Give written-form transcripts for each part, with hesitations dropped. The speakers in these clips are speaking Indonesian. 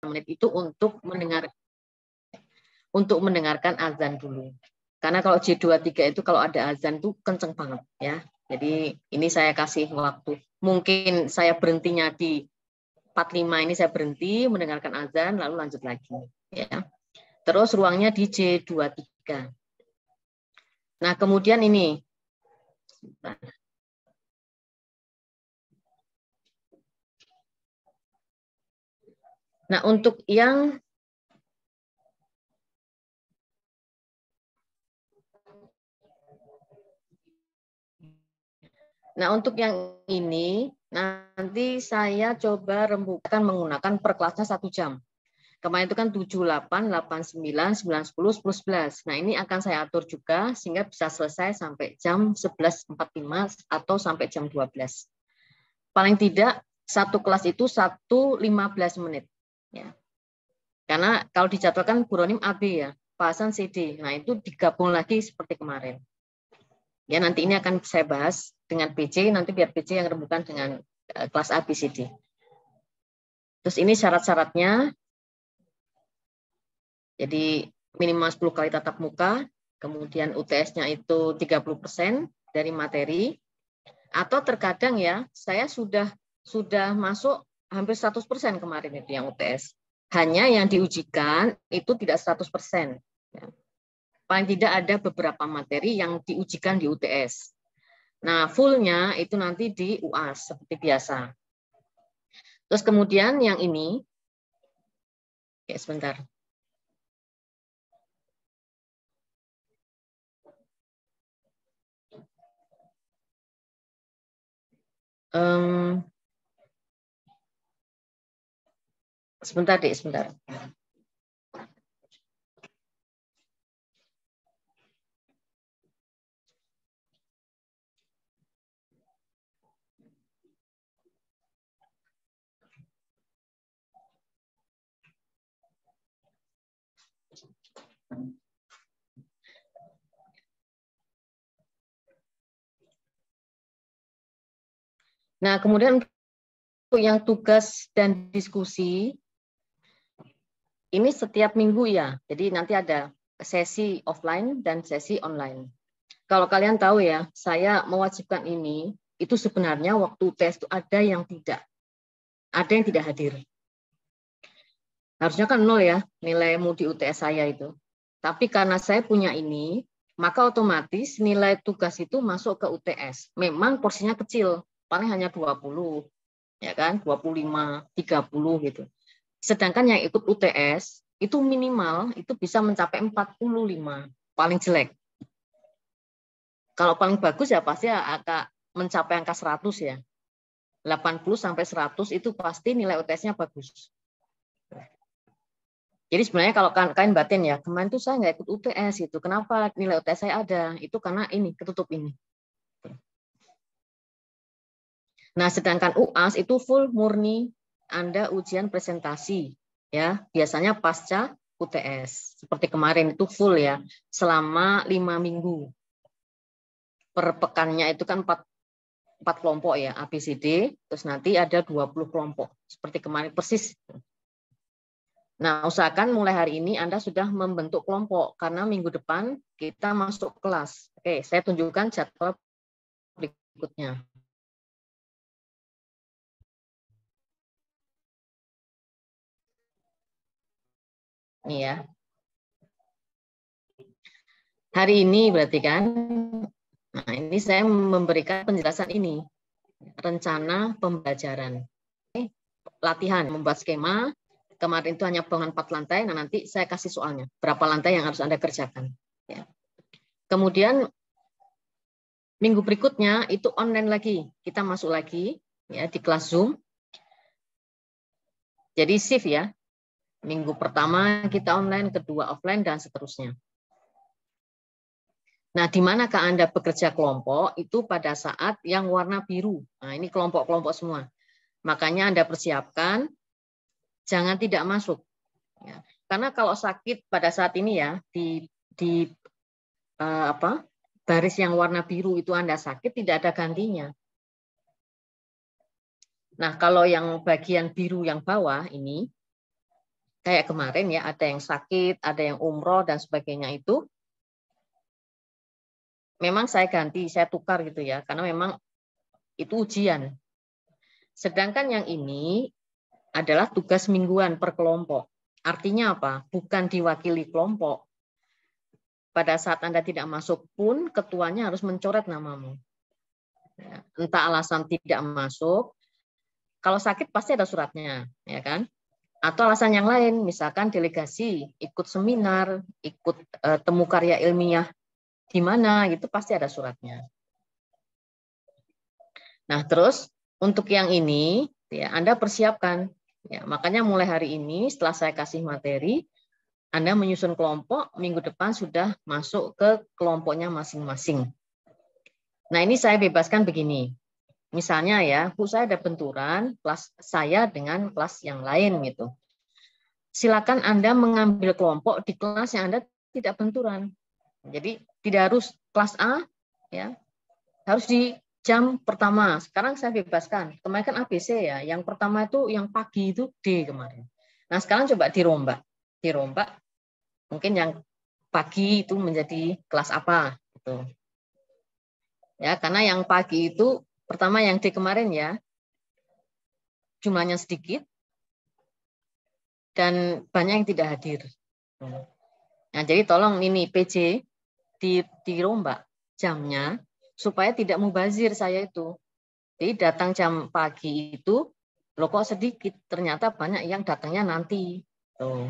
menit itu untuk mendengarkan azan dulu. Karena kalau J23 itu kalau ada azan tuh kenceng banget ya. Jadi ini saya kasih waktu. Mungkin saya berhentinya di 45 ini saya berhenti mendengarkan azan lalu lanjut lagi ya. Terus ruangnya di J23. Nah, kemudian ini. Nah, untuk yang ini nanti saya coba rembukan menggunakan per kelasnya 1 jam. Kemarin itu kan 7, 8, 8, 9, 9, 10, 10, 11. Nah, ini akan saya atur juga sehingga bisa selesai sampai jam 11.45 atau sampai jam 12. Paling tidak satu kelas itu 1:15 menit. Ya. Karena kalau dijadwalkan buronim AB ya, bahasan CD. Nah, itu digabung lagi seperti kemarin. Ya, nanti ini akan saya bahas dengan PC, nanti biar PC yang rembukan dengan kelas ABCD. Terus ini syarat-syaratnya. Jadi minimal 10 kali tatap muka, kemudian UTS-nya itu 30% dari materi, atau terkadang ya, saya sudah masuk hampir 100% kemarin itu yang UTS. Hanya yang diujikan itu tidak 100%. Paling tidak ada beberapa materi yang diujikan di UTS. Nah, full-nya itu nanti di UAS, seperti biasa. Terus kemudian yang ini, ya sebentar. Sebentar, Dek, sebentar. Nah, kemudian untuk yang tugas dan diskusi, ini setiap minggu ya. Jadi nanti ada sesi offline dan sesi online. Kalau kalian tahu ya, saya mewajibkan ini, itu sebenarnya waktu tes itu ada yang tidak hadir. Harusnya kan 0 ya, nilai di UTS saya itu. Tapi karena saya punya ini, maka otomatis nilai tugas itu masuk ke UTS. Memang porsinya kecil, paling hanya 20, ya kan, 25, 30 gitu. Sedangkan yang ikut UTS itu minimal itu bisa mencapai 45, paling jelek. Kalau paling bagus ya pasti akan mencapai angka 100 ya. 80 sampai 100 itu pasti nilai UTS-nya bagus. Jadi sebenarnya kalau kalian batin ya, kemarin tuh saya nggak ikut UTS itu. Kenapa nilai UTS saya ada? Itu karena ini, ketutup ini. Nah, sedangkan UAS itu full murni Anda ujian presentasi. Ya, biasanya pasca UTS. Seperti kemarin itu full ya, selama 5 minggu. Per pekannya itu kan 4 kelompok ya, ABCD, terus nanti ada 20 kelompok. Seperti kemarin persis. Nah, usahakan mulai hari ini Anda sudah membentuk kelompok, karena minggu depan kita masuk kelas. Oke, saya tunjukkan jadwal berikutnya. Ini ya. Hari ini berarti kan, nah ini saya memberikan penjelasan ini. Rencana pembelajaran. Oke, latihan, membuat skema. Kemarin itu hanya bangunan 4 lantai, nah nanti saya kasih soalnya. Berapa lantai yang harus Anda kerjakan. Ya. Kemudian minggu berikutnya itu online lagi. Kita masuk lagi ya di kelas Zoom. Jadi shift ya. Minggu pertama kita online, kedua offline, dan seterusnya. Nah, di manakah Anda bekerja kelompok? Itu pada saat yang warna biru. Nah, ini kelompok-kelompok semua. Makanya Anda persiapkan, jangan tidak masuk. Ya. Karena kalau sakit pada saat ini ya, di baris yang warna biru itu Anda sakit, tidak ada gantinya. Nah, kalau yang bagian biru yang bawah ini, kayak kemarin ya, ada yang sakit, ada yang umroh dan sebagainya itu, memang saya ganti, saya tukar gitu ya, karena memang itu ujian. Sedangkan yang ini adalah tugas mingguan per kelompok. Artinya apa? Bukan diwakili kelompok. Pada saat Anda tidak masuk pun, ketuanya harus mencoret namamu. Entah alasan tidak masuk, kalau sakit pasti ada suratnya, ya kan? Atau alasan yang lain, misalkan delegasi, ikut seminar, ikut temu karya ilmiah di mana, gitu pasti ada suratnya. Nah, terus untuk yang ini, ya, Anda persiapkan. Ya, makanya mulai hari ini, setelah saya kasih materi, Anda menyusun kelompok, minggu depan sudah masuk ke kelompoknya masing-masing. Nah, ini saya bebaskan begini. Misalnya ya, Bu, saya ada benturan kelas saya dengan kelas yang lain gitu. Silakan Anda mengambil kelompok di kelas yang Anda tidak benturan. Jadi tidak harus kelas A, ya, harus di jam pertama. Sekarang saya bebaskan. Kemarin kan ABC ya. Yang pertama itu yang pagi itu D kemarin. Nah sekarang coba dirombak. Dirombak. Mungkin yang pagi itu menjadi kelas apa? Gitu. Ya, karena yang pagi itu pertama yang D kemarin ya, jumlahnya sedikit dan banyak yang tidak hadir. Nah, jadi tolong ini PJ dirombak jamnya supaya tidak mubazir saya itu. Jadi datang jam pagi itu, loh kok sedikit, ternyata banyak yang datangnya nanti. Tuh.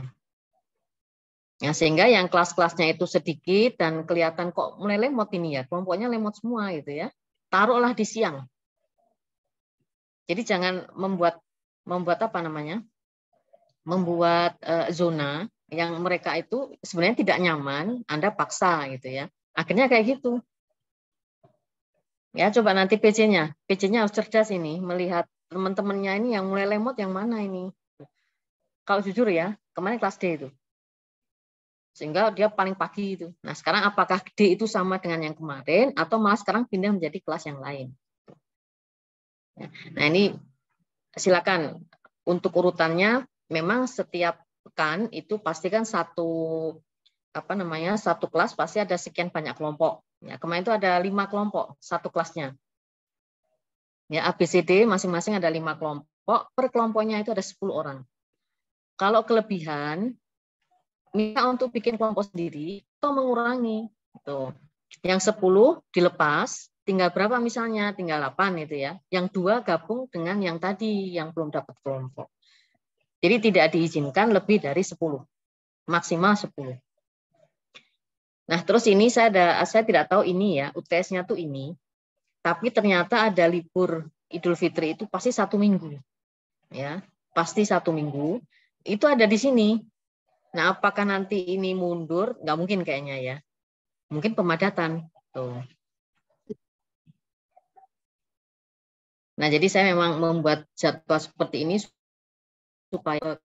Ya, sehingga yang kelas-kelasnya itu sedikit dan kelihatan kok mulai lemot ini ya, kelompoknya lemot semua gitu ya. Taruhlah di siang. Jadi jangan membuat apa namanya? Membuat zona yang mereka itu sebenarnya tidak nyaman, Anda paksa gitu ya. Akhirnya kayak gitu. Ya, coba nanti PC-nya. PC-nya harus cerdas ini, melihat teman-temannya ini yang mulai lemot yang mana ini. Kalau jujur ya, kemarin kelas D itu. Sehingga dia paling pagi itu. Nah, sekarang apakah D itu sama dengan yang kemarin atau malah sekarang pindah menjadi kelas yang lain. Nah, ini silakan untuk urutannya memang setiap pekan itu pastikan satu satu kelas pasti ada sekian banyak kelompok. Ya, kemarin itu ada 5 kelompok satu kelasnya. Ya, ABCD masing-masing ada 5 kelompok, per kelompoknya itu ada 10 orang. Kalau kelebihan, minta untuk bikin kelompok sendiri atau mengurangi. Gitu. Yang 10 dilepas, tinggal berapa misalnya? Tinggal 8 itu ya. Yang 2 gabung dengan yang tadi yang belum dapat kelompok. Jadi tidak diizinkan lebih dari 10. Maksimal 10. Nah, terus ini saya tidak tahu ini ya, UTS-nya tuh ini. Tapi ternyata ada libur Idul Fitri itu pasti 1 minggu. Ya, pasti 1 minggu. Itu ada di sini. Nah, apakah nanti ini mundur? Nggak mungkin kayaknya ya. Mungkin pemadatan. Tuh. Nah, jadi saya memang membuat jadwal seperti ini supaya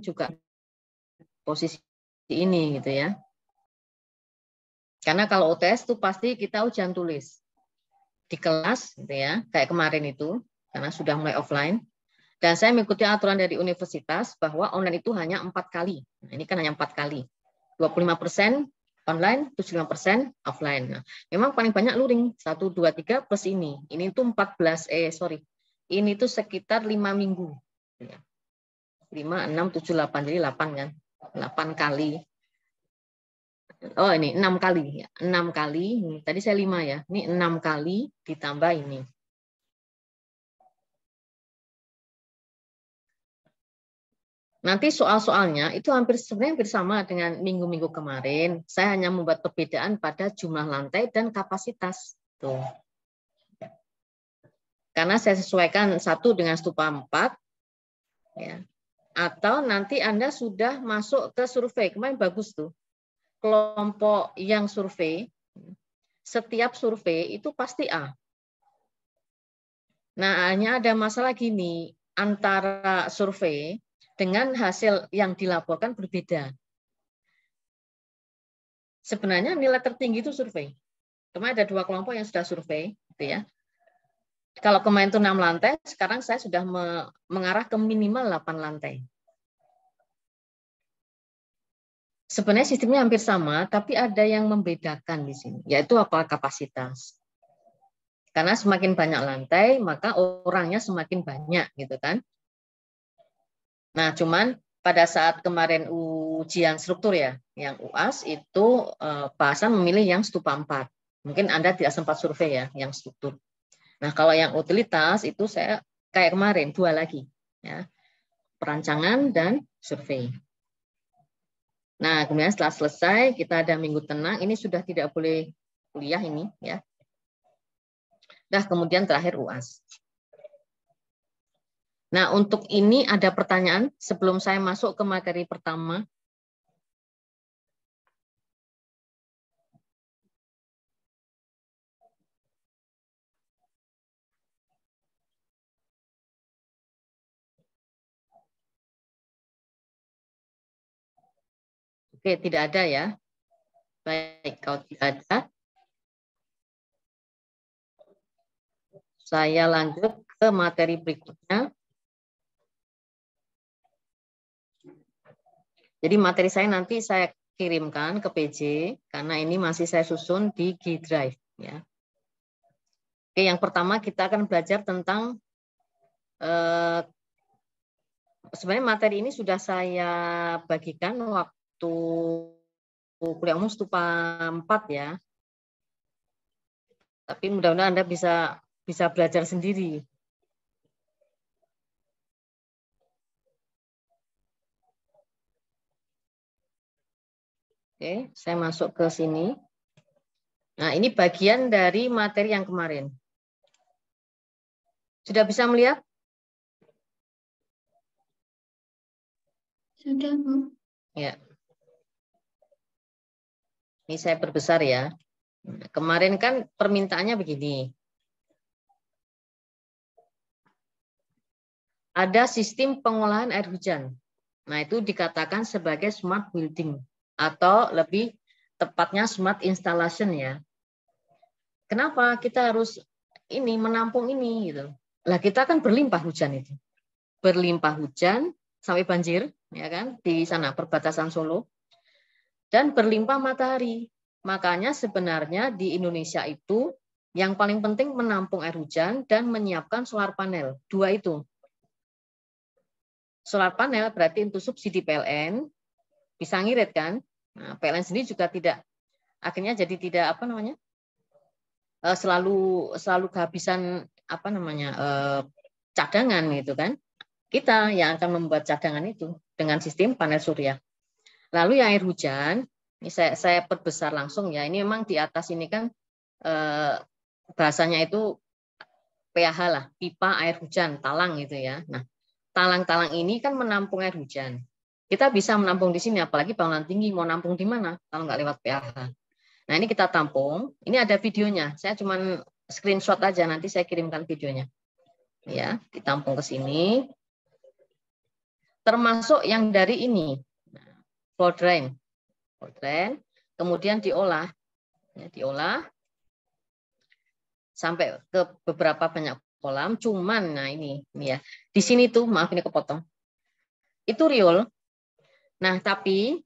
juga posisi ini gitu ya. Karena kalau UTS itu pasti kita ujian tulis di kelas gitu ya, kayak kemarin itu karena sudah mulai offline. Dan saya mengikuti aturan dari universitas bahwa online itu hanya 4 kali. Nah, ini kan hanya 4 kali. 25% online, 75% offline. Nah, memang paling banyak luring 1, 2, 3 plus ini. Ini tuh 14 Ini tuh sekitar 5 minggu. 5, 6, 7, 8 jadi 8 kan. 8 kali. Oh, ini 6 kali ya. 6 kali. Tadi saya 5 ya. Ini 6 kali ditambah ini. Nanti soal-soalnya itu sebenarnya hampir sama dengan minggu-minggu kemarin. Saya hanya membuat perbedaan pada jumlah lantai dan kapasitas. Tuh. Karena saya sesuaikan 1 dengan stupa 4. Ya. Atau nanti Anda sudah masuk ke survei. Kemarin bagus tuh. Kelompok yang survei, setiap survei itu pasti A. Nah, hanya ada masalah gini, antara survei dengan hasil yang dilaporkan berbeda. Sebenarnya nilai tertinggi itu survei. Kemarin ada 2 kelompok yang sudah survei, gitu ya. Kalau kemarin itu 6 lantai, sekarang saya sudah mengarah ke minimal 8 lantai. Sebenarnya sistemnya hampir sama, tapi ada yang membedakan di sini, yaitu apa? Kapasitas. Karena semakin banyak lantai, maka orangnya semakin banyak, gitu kan? Nah, cuman pada saat kemarin ujian struktur ya, yang UAS itu Pak Hasan memilih yang stupa 4. Mungkin Anda tidak sempat survei ya, yang struktur. Nah, kalau yang utilitas itu saya kayak kemarin, 2 lagi. Ya, perancangan dan survei. Nah, kemudian setelah selesai, kita ada minggu tenang. Ini sudah tidak boleh kuliah ini, ya. Nah, kemudian terakhir UAS. Nah, untuk ini ada pertanyaan sebelum saya masuk ke materi pertama. Oke, tidak ada ya. Baik, kalau tidak ada, saya lanjut ke materi berikutnya. Jadi materi saya nanti saya kirimkan ke PJ, karena ini masih saya susun di G Drive. Ya. Oke, yang pertama kita akan belajar tentang, sebenarnya materi ini sudah saya bagikan waktu kuliah umum stupa 4 ya. Tapi mudah-mudahan Anda bisa belajar sendiri. Oke, saya masuk ke sini. Nah, ini bagian dari materi yang kemarin. Sudah bisa melihat? Sudah, Bu. Ya. Ini saya perbesar ya. Kemarin kan permintaannya begini. Ada sistem pengolahan air hujan. Nah, itu dikatakan sebagai smart building atau lebih tepatnya smart installation ya. Kenapa kita harus ini menampung ini gitu. Lah kita kan berlimpah hujan itu. Berlimpah hujan sampai banjir ya kan di sana perbatasan Solo dan berlimpah matahari. Makanya sebenarnya di Indonesia itu yang paling penting menampung air hujan dan menyiapkan solar panel. 2 itu. Solar panel berarti untuk subsidi PLN bisa ngirit kan. Nah, PLN sendiri juga tidak akhirnya jadi tidak apa namanya selalu kehabisan apa namanya cadangan gitu kan. Kita yang akan membuat cadangan itu dengan sistem panel surya. Lalu yang air hujan, ini saya perbesar langsung ya. Ini memang di atas ini kan bahasanya itu PAH lah, pipa air hujan, talang gitu ya. Nah, talang-talang ini kan menampung air hujan. Kita bisa menampung di sini, apalagi bangunan tinggi mau nampung di mana kalau nggak lewat PAH. Nah, ini kita tampung. Ini ada videonya. Saya cuma screenshot aja, nanti saya kirimkan videonya. Ya, ditampung ke sini. Termasuk yang dari ini, flow drain. Kemudian diolah, ya, diolah sampai ke beberapa banyak kolam. Cuman, nah ini ya, di sini tuh maaf ini kepotong. Itu riol. Nah tapi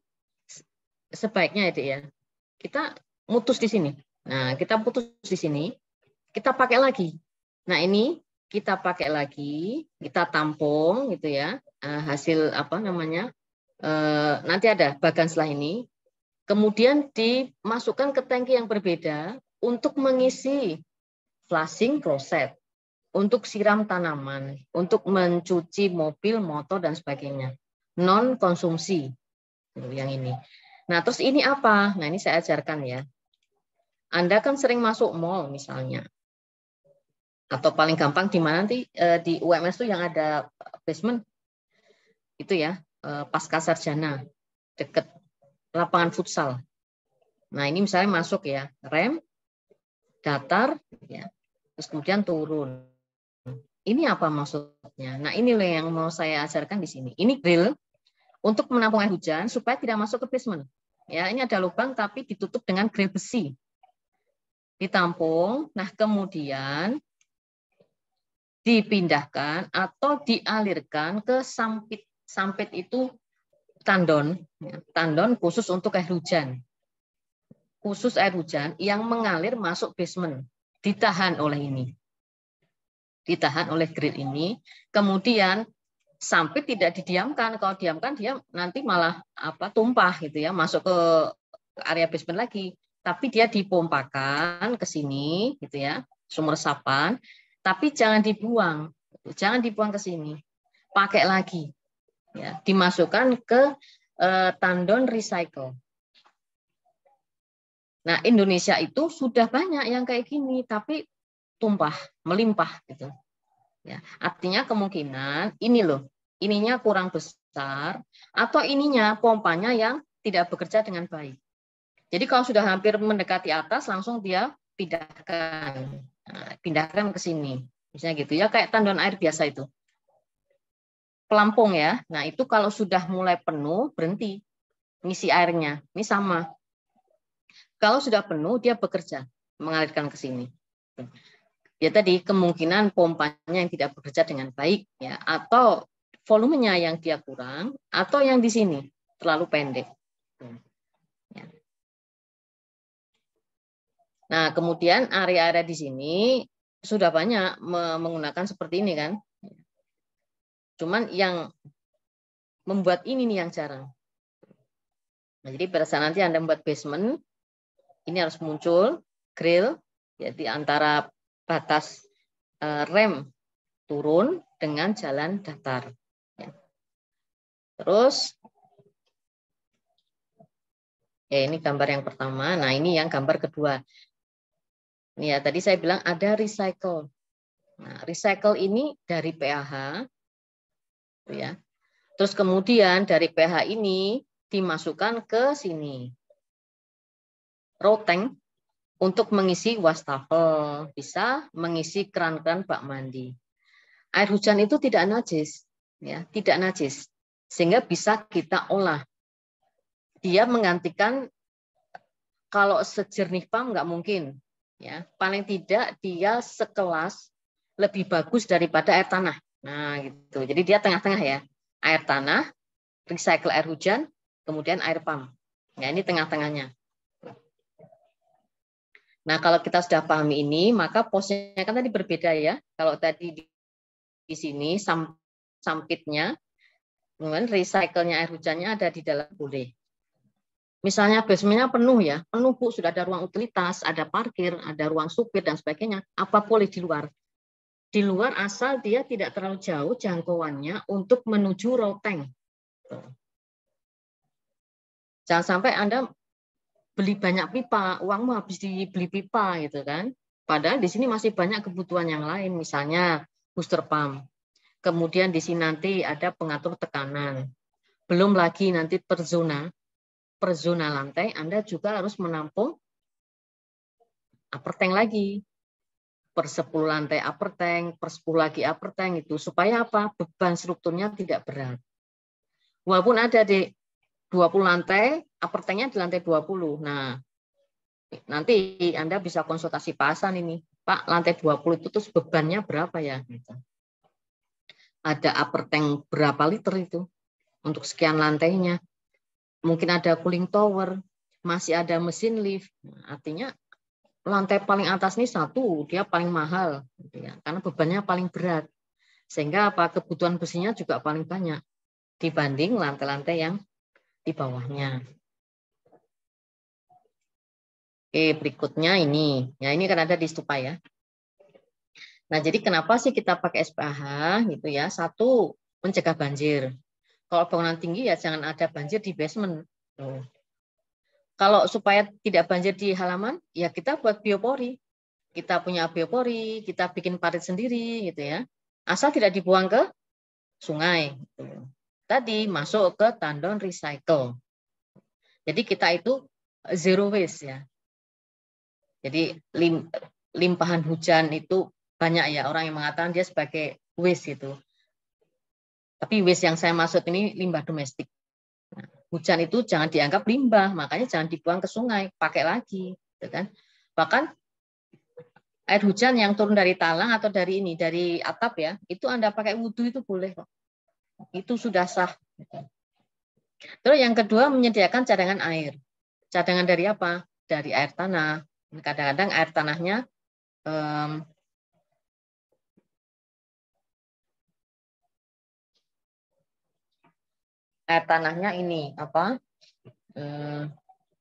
sebaiknya ya, kita mutus di sini. Nah kita putus di sini, kita pakai lagi. Nah ini kita pakai lagi, kita tampung gitu ya. Hasil apa namanya? Nanti ada bagan setelah ini. Kemudian dimasukkan ke tangki yang berbeda untuk mengisi flushing kloset, untuk siram tanaman, untuk mencuci mobil, motor, dan sebagainya. Non konsumsi yang ini. Nah, terus ini apa? Nah, ini saya ajarkan ya. Anda kan sering masuk mall misalnya. Atau paling gampang di mana nanti di UMS itu yang ada basement itu ya, pasca sarjana dekat lapangan futsal. Nah, ini misalnya masuk ya, rem, datar, ya, terus kemudian turun. Ini apa maksudnya? Nah, ini loh yang mau saya ajarkan di sini. Ini grill untuk menampung air hujan supaya tidak masuk ke basement. Ya, ini ada lubang tapi ditutup dengan grill besi. Ditampung, nah kemudian dipindahkan atau dialirkan ke sampit. Sampit itu tandon, tandon khusus untuk air hujan. Khusus air hujan yang mengalir masuk basement. Ditahan oleh ini. Ditahan oleh grid ini. Kemudian sampai tidak didiamkan. Kalau diamkan dia nanti malah tumpah gitu ya, masuk ke area basement lagi. Tapi dia dipompakan ke sini gitu ya, sumber resapan, tapi jangan dibuang. Jangan dibuang ke sini. Pakai lagi. Ya, dimasukkan ke tandon recycle. Nah, Indonesia itu sudah banyak yang kayak gini, tapi tumpah, melimpah gitu. Ya, artinya kemungkinan ini loh, ininya kurang besar atau ininya pompanya yang tidak bekerja dengan baik. Jadi kalau sudah hampir mendekati atas, langsung dia pindahkan ke sini, misalnya gitu ya, kayak tandon air biasa itu, pelampung ya. Nah itu kalau sudah mulai penuh berhenti ngisi airnya, ini sama. Kalau sudah penuh dia bekerja mengalirkan ke sini. Ya tadi kemungkinan pompanya yang tidak bekerja dengan baik ya, atau volumenya yang dia kurang, atau yang di sini terlalu pendek. Ya. Nah kemudian area-area di sini sudah banyak menggunakan seperti ini kan. Cuman yang membuat ini nih yang jarang. Nah, jadi pada saat nanti Anda membuat basement, ini harus muncul grill, jadi antara batas rem turun dengan jalan datar. Terus, ya ini gambar yang pertama. Nah ini yang gambar kedua. Ini ya tadi saya bilang ada recycle. Nah, recycle ini dari PAH, ya. Terus kemudian dari PAH ini dimasukkan ke sini. Row tank untuk mengisi wastafel, bisa mengisi keran-keran bak mandi. Air hujan itu tidak najis, ya, tidak najis, sehingga bisa kita olah. Dia menggantikan, kalau sejernih PAM nggak mungkin, ya. Paling tidak dia sekelas lebih bagus daripada air tanah. Nah, gitu. Jadi dia tengah-tengah ya, air tanah, recycle air hujan, kemudian air PAM. Ya, ini tengah-tengahnya. Nah, kalau kita sudah pahami ini, maka posnya kan tadi berbeda ya. Kalau tadi di sini sampitnya, kemudian recycle-nya air hujannya ada di dalam boleh. Misalnya basementnya penuh ya, penuh Bu, sudah ada ruang utilitas, ada parkir, ada ruang supir dan sebagainya, apa boleh di luar? Di luar asal dia tidak terlalu jauh jangkauannya untuk menuju row tank. Jangan sampai Anda beli banyak pipa, uangmu habis dibeli pipa gitu kan. Padahal di sini masih banyak kebutuhan yang lain, misalnya booster pump. Kemudian di sini nanti ada pengatur tekanan. Belum lagi nanti per zona lantai Anda juga harus menampung upper tank lagi. Per 10 lantai upper tank, per 10 lagi upper tank itu supaya apa? Beban strukturnya tidak berat. Walaupun ada di 20 lantai, upper tanknya di lantai 20. Nah, nanti Anda bisa konsultasi Pak Hasan ini. Pak, lantai 20 itu terus bebannya berapa ya? Ada upper tank berapa liter itu untuk sekian lantainya? Mungkin ada cooling tower, masih ada mesin lift. Artinya lantai paling atas ini satu, dia paling mahal, karena bebannya paling berat. Sehingga apa, kebutuhan besinya juga paling banyak dibanding lantai-lantai yang di bawahnya. Oke, berikutnya ini. Ya, ini kan ada di stupa ya. Nah, jadi kenapa sih kita pakai SPH gitu ya? Satu, mencegah banjir. Kalau bangunan tinggi ya jangan ada banjir di basement. Kalau supaya tidak banjir di halaman, ya kita buat biopori. Kita punya biopori, kita bikin parit sendiri gitu ya. Asal tidak dibuang ke sungai. Gitu. Tadi masuk ke tandon recycle. Jadi kita itu zero waste ya. Jadi limpahan hujan itu banyak ya orang yang mengatakan dia sebagai waste gitu. Tapi waste yang saya maksud ini limbah domestik. Nah, hujan itu jangan dianggap limbah, makanya jangan dibuang ke sungai, pakai lagi, gitu kan? Bahkan air hujan yang turun dari talang atau dari atap ya, itu Anda pakai wudhu itu boleh kok. Itu sudah sah. Terus yang kedua, menyediakan cadangan air. Cadangan dari apa? Dari air tanah. Kadang-kadang air tanahnya ini apa?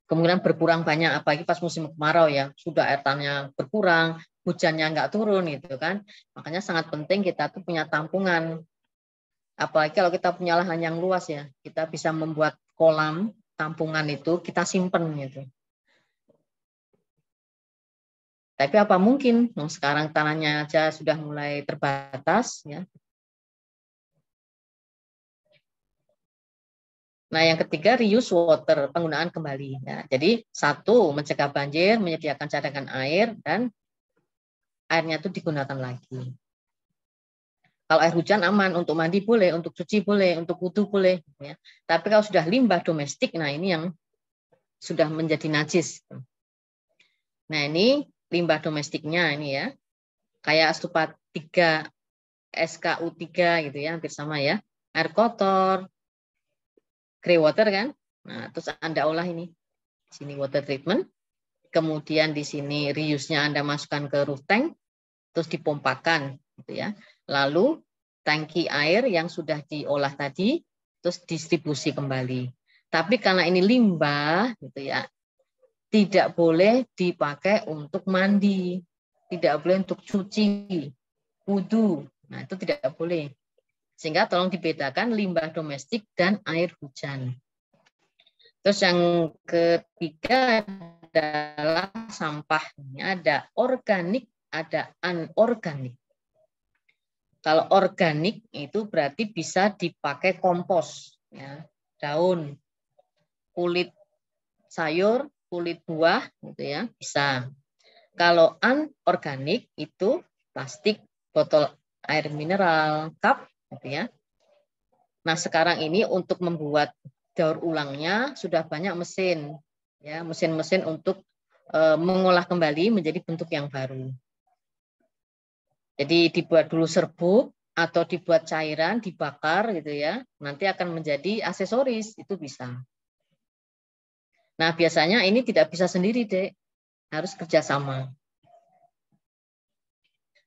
Kemungkinan berkurang banyak, apalagi pas musim kemarau ya, sudah air tanahnya berkurang, hujannya nggak turun gitu kan. Makanya sangat penting kita tuh punya tampungan. Apalagi kalau kita punya lahan yang luas ya, kita bisa membuat kolam tampungan itu kita simpen gitu. Tapi apa mungkin? Sekarang tanahnya aja sudah mulai terbatas ya. Nah, yang ketiga reuse water, penggunaan kembali. Ya, jadi satu, mencegah banjir, menyediakan cadangan air, dan airnya itu digunakan lagi. Kalau air hujan aman, untuk mandi boleh, untuk cuci boleh, untuk wudhu boleh. Ya. Tapi kalau sudah limbah domestik, nah ini yang sudah menjadi najis. Nah ini limbah domestiknya ini ya, kayak stupa 3, SKU3 gitu ya, hampir sama ya. Air kotor, grey water kan. Nah terus Anda olah ini. Sini water treatment. Kemudian di sini reuse-nya Anda masukkan ke roof tank, terus dipompakan gitu ya. Lalu tangki air yang sudah diolah tadi terus distribusi kembali. Tapi karena ini limbah gitu ya, tidak boleh dipakai untuk mandi, tidak boleh untuk cuci, wudhu. Nah, itu tidak boleh. Sehingga tolong dibedakan limbah domestik dan air hujan. Terus yang ketiga adalah sampah. Ada organik, ada anorganik. Kalau organik itu berarti bisa dipakai kompos, ya, daun, kulit sayur, kulit buah, gitu ya, bisa. Kalau anorganik itu plastik, botol air mineral, cup, gitu ya. Nah sekarang ini untuk membuat daur ulangnya sudah banyak mesin, ya, mesin-mesin untuk mengolah kembali menjadi bentuk yang baru. Jadi dibuat dulu serbuk atau dibuat cairan, dibakar gitu ya. Nanti akan menjadi aksesoris, itu bisa. Nah, biasanya ini tidak bisa sendiri, Dek. Harus kerjasama.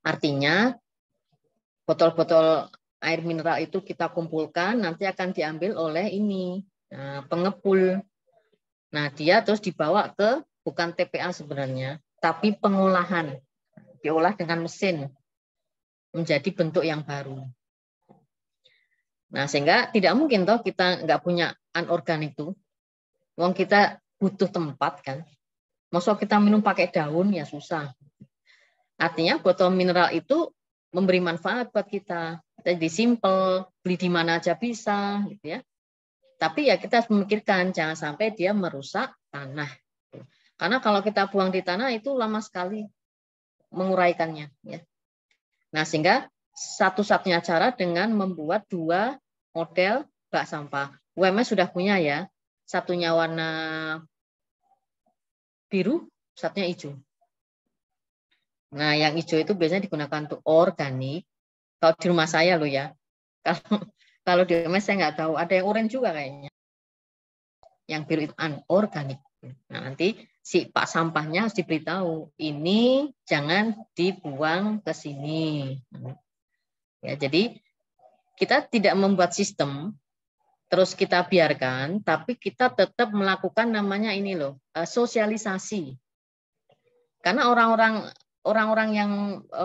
Artinya, botol-botol air mineral itu kita kumpulkan, nanti akan diambil oleh ini, pengepul. Nah, dia terus dibawa ke, bukan TPA sebenarnya, tapi pengolahan. Diolah dengan mesin, menjadi bentuk yang baru. Nah, sehingga tidak mungkin toh kita nggak punya anorganik itu. Wong kita butuh tempat kan. Maksud kita minum pakai daun ya susah. Artinya botol mineral itu memberi manfaat buat kita. Jadi simple, beli di mana aja bisa gitu ya. Tapi ya kita harus memikirkan jangan sampai dia merusak tanah. Karena kalau kita buang di tanah itu lama sekali menguraikannya ya. Nah, sehingga satu-satunya cara dengan membuat 2 model bak sampah. UMS sudah punya ya. Satunya warna biru, satunya hijau. Nah, yang hijau itu biasanya digunakan untuk organik. Kalau di rumah saya loh ya. Kalau di rumah saya nggak tahu. Ada yang oranye juga kayaknya. Yang biru itu anorganik. Nah, nanti si pak sampahnya harus diberitahu. Ini jangan dibuang ke sini. Ya, jadi kita tidak membuat sistem terus kita biarkan, tapi kita tetap melakukan namanya ini loh, sosialisasi. Karena orang-orang yang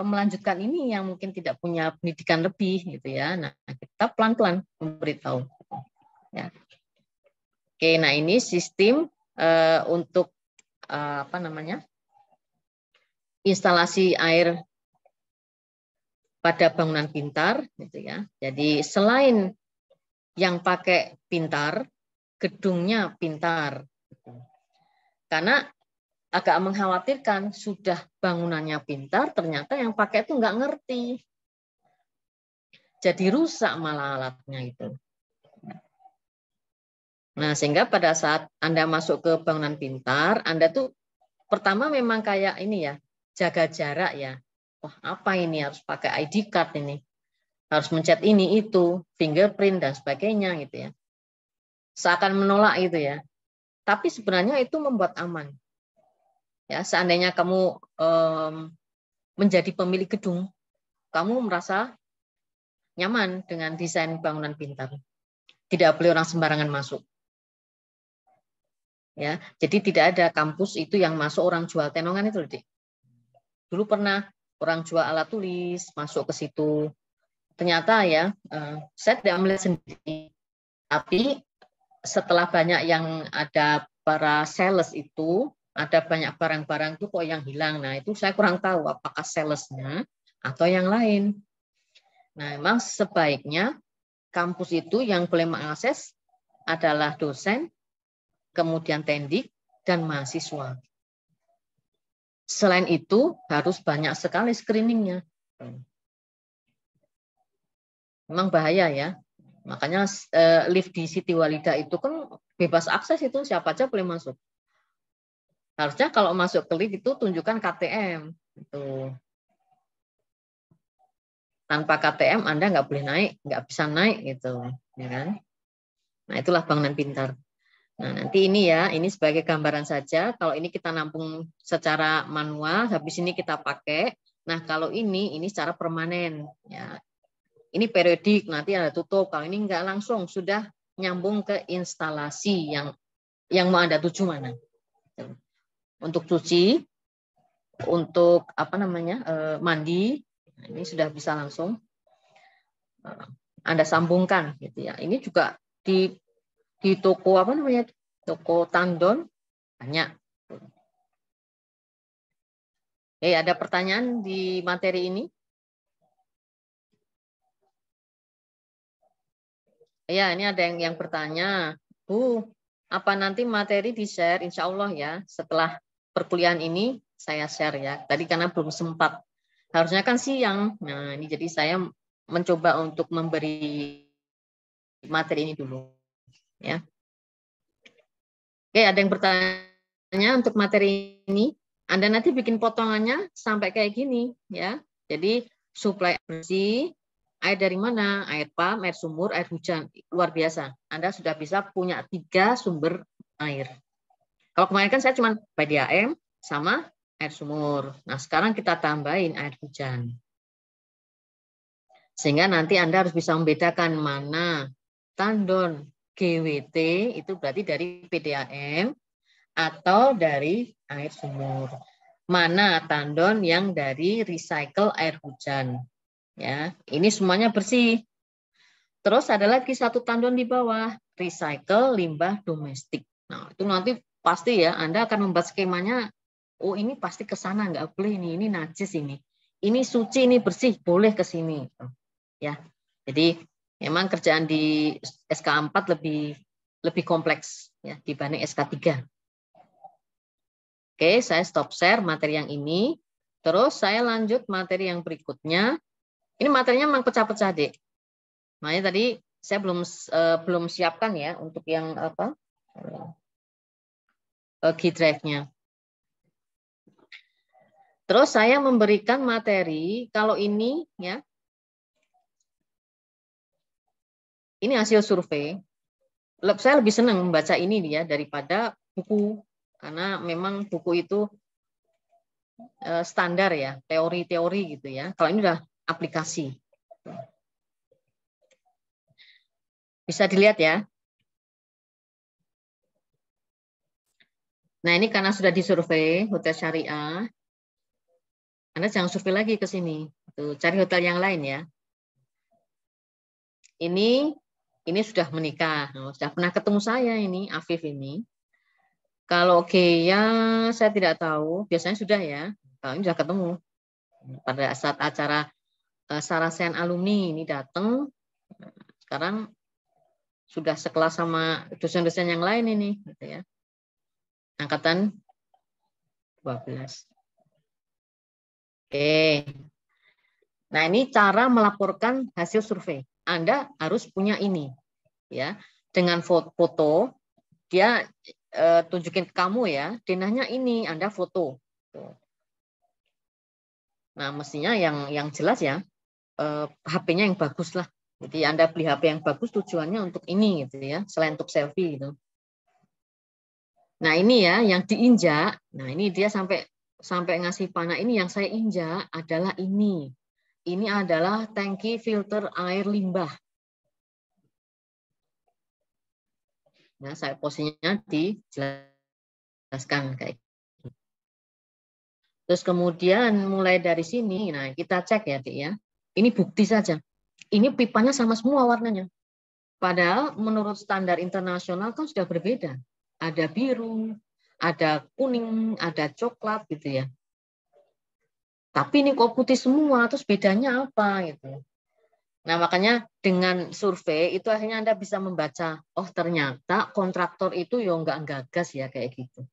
melanjutkan ini yang mungkin tidak punya pendidikan lebih gitu ya. Nah, kita pelan-pelan memberitahu. Ya. Oke, nah ini sistem untuk apa namanya? Instalasi air pada bangunan pintar gitu ya. Jadi selain yang pakai pintar, gedungnya pintar. Karena agak mengkhawatirkan sudah bangunannya pintar, ternyata yang pakai itu nggak ngerti. Jadi rusak malah alatnya itu. Nah, sehingga pada saat Anda masuk ke bangunan pintar, Anda tuh pertama memang kayak ini ya, jaga jarak ya. Wah, apa ini harus pakai ID card ini. Harus mencet ini itu, fingerprint dan sebagainya gitu ya. seakan menolak itu ya. Tapi sebenarnya itu membuat aman. Ya, seandainya kamu menjadi pemilik gedung, kamu merasa nyaman dengan desain bangunan pintar. Tidak boleh orang sembarangan masuk. Ya, jadi tidak ada kampus itu yang masuk orang jual tenongan itu, Dik. Dulu pernah orang jual alat tulis masuk ke situ. Ternyata ya, saya tidak melihat sendiri. Tapi setelah banyak yang ada para sales itu, ada banyak barang-barang itu kok yang hilang. Nah, itu saya kurang tahu apakah salesnya atau yang lain. Nah, memang sebaiknya kampus itu yang boleh mengakses adalah dosen, kemudian tendik, dan mahasiswa. Selain itu, harus banyak sekali screeningnya. Memang bahaya ya. Makanya lift di Siti Walida itu kan bebas akses, itu siapa aja boleh masuk. Harusnya kalau masuk ke lift itu tunjukkan KTM. Itu. Tanpa KTM Anda nggak boleh naik, nggak bisa naik gitu, ya kan? Nah, itulah bangunan pintar. Nah, nanti ini ya, ini sebagai gambaran saja. Kalau ini kita nampung secara manual, habis ini kita pakai. Nah, kalau ini secara permanen. Ya, ini periodik, nanti ada tutup. Kalau ini enggak langsung, sudah nyambung ke instalasi yang mau Anda tuju mana. Untuk cuci, untuk apa namanya mandi, ini sudah bisa langsung Anda sambungkan, gitu ya. Ini juga di toko apa namanya, toko tandon banyak. Ada pertanyaan di materi ini? Ya, ini ada yang bertanya, Bu, apa nanti materi di-share? Insya Allah ya, setelah perkuliahan ini saya share ya. Tadi karena belum sempat. Harusnya kan siang. Nah, ini jadi saya mencoba untuk memberi materi ini dulu. Ya. Oke, ada yang bertanya untuk materi ini. Anda nanti bikin potongannya sampai kayak gini ya. Jadi suplai bersih, air dari mana? Air pump, air sumur, air hujan. Luar biasa. Anda sudah bisa punya 3 sumber air. Kalau kemarin kan saya cuma PDAM sama air sumur. Nah, sekarang kita tambahin air hujan. Sehingga nanti Anda harus bisa membedakan mana tandon GWT itu berarti dari PDAM atau dari air sumur. Mana tandon yang dari recycle air hujan. Ya, ini semuanya bersih. Terus ada lagi satu tandon di bawah, recycle limbah domestik. Nah, itu nanti pasti ya Anda akan membuat skemanya. Oh, ini pasti ke sana, nggak boleh ini najis ini. Ini suci, ini bersih, boleh ke sini. Ya. Jadi memang kerjaan di SK4 lebih kompleks ya dibanding SK3. Oke, saya stop share materi yang ini. Terus saya lanjut materi yang berikutnya. Ini materinya memang pecah-pecah, Dek. Makanya tadi saya belum siapkan ya untuk yang apa? Key drive-nya. Terus saya memberikan materi kalau ini ya. Ini hasil survei. Saya lebih senang membaca ini ya daripada buku karena memang buku itu standar ya, teori-teori gitu ya. Kalau ini udah aplikasi. Bisa dilihat ya. Nah, ini karena sudah disurvei hotel syariah. Anda jangan survei lagi ke sini. Tuh, cari hotel yang lain ya. Ini sudah menikah. Sudah pernah ketemu saya ini, Afif ini. Kalau ya saya tidak tahu, biasanya sudah ya. Kalau ini sudah ketemu. Pada saat acara Sarasen alumni ini datang, sekarang sudah sekelas sama dosen-dosen yang lain ini, gitu ya. Angkatan 12. Oke. Nah, ini cara melaporkan hasil survei. Anda harus punya ini, ya. Dengan foto, dia tunjukin ke kamu ya, denahnya ini, Anda foto. Nah, mestinya yang jelas ya, HP-nya yang bagus lah, Jadi Anda beli HP yang bagus tujuannya untuk ini gitu ya, selain untuk selfie gitu. Nah, ini ya yang diinjak. Nah, ini dia sampai ngasih panah, ini yang saya injak adalah ini. Ini adalah tangki filter air limbah. Nah, saya posisinya dijelaskan kayak gitu. Terus kemudian mulai dari sini, nah kita cek ya, Dik ya. Ini bukti saja. Ini pipanya sama semua warnanya. Padahal menurut standar internasional kan sudah berbeda. Ada biru, ada kuning, ada coklat gitu ya. Tapi ini kok putih semua, terus bedanya apa gitu. Nah, makanya dengan survei itu akhirnya Anda bisa membaca, oh ternyata kontraktor itu ya nggak gagas ya kayak gitu.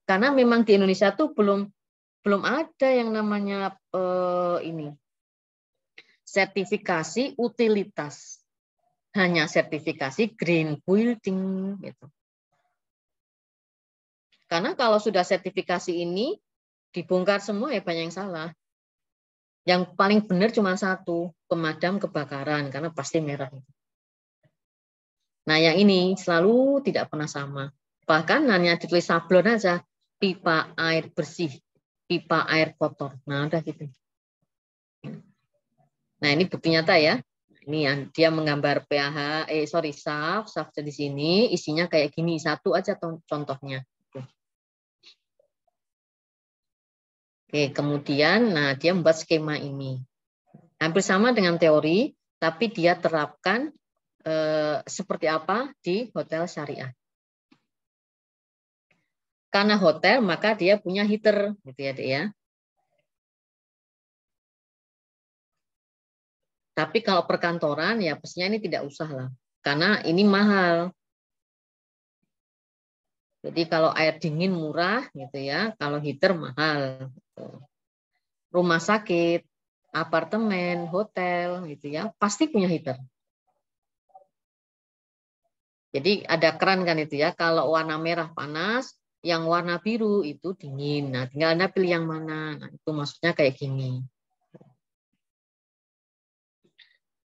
Karena memang di Indonesia tuh belum ada yang namanya ini sertifikasi utilitas. Hanya sertifikasi green building gitu. Karena kalau sudah sertifikasi ini dibongkar semua ya banyak yang salah. Yang paling benar cuma satu, pemadam kebakaran karena pasti merah. Nah, yang ini selalu tidak pernah sama. Bahkan hanya ditulis sablon aja, pipa air bersih, pipa air kotor. Nah, udah gitu. Nah, ini bukti nyata ya. Ini dia menggambar pH, SAF di sini isinya kayak gini, satu aja contohnya. Oke, kemudian nah dia membuat skema ini. Hampir sama dengan teori, tapi dia terapkan seperti apa di hotel syariah. Karena hotel, maka dia punya heater, gitu ya, Dek ya. Tapi kalau perkantoran, ya pastinya ini tidak usah lah. Karena ini mahal. Jadi kalau air dingin murah, gitu ya. Kalau heater mahal. Rumah sakit, apartemen, hotel, gitu ya, pasti punya heater. Jadi ada keran kan itu ya. Kalau warna merah panas, yang warna biru itu dingin. Nah, tinggal Anda pilih yang mana. Nah, itu maksudnya kayak gini.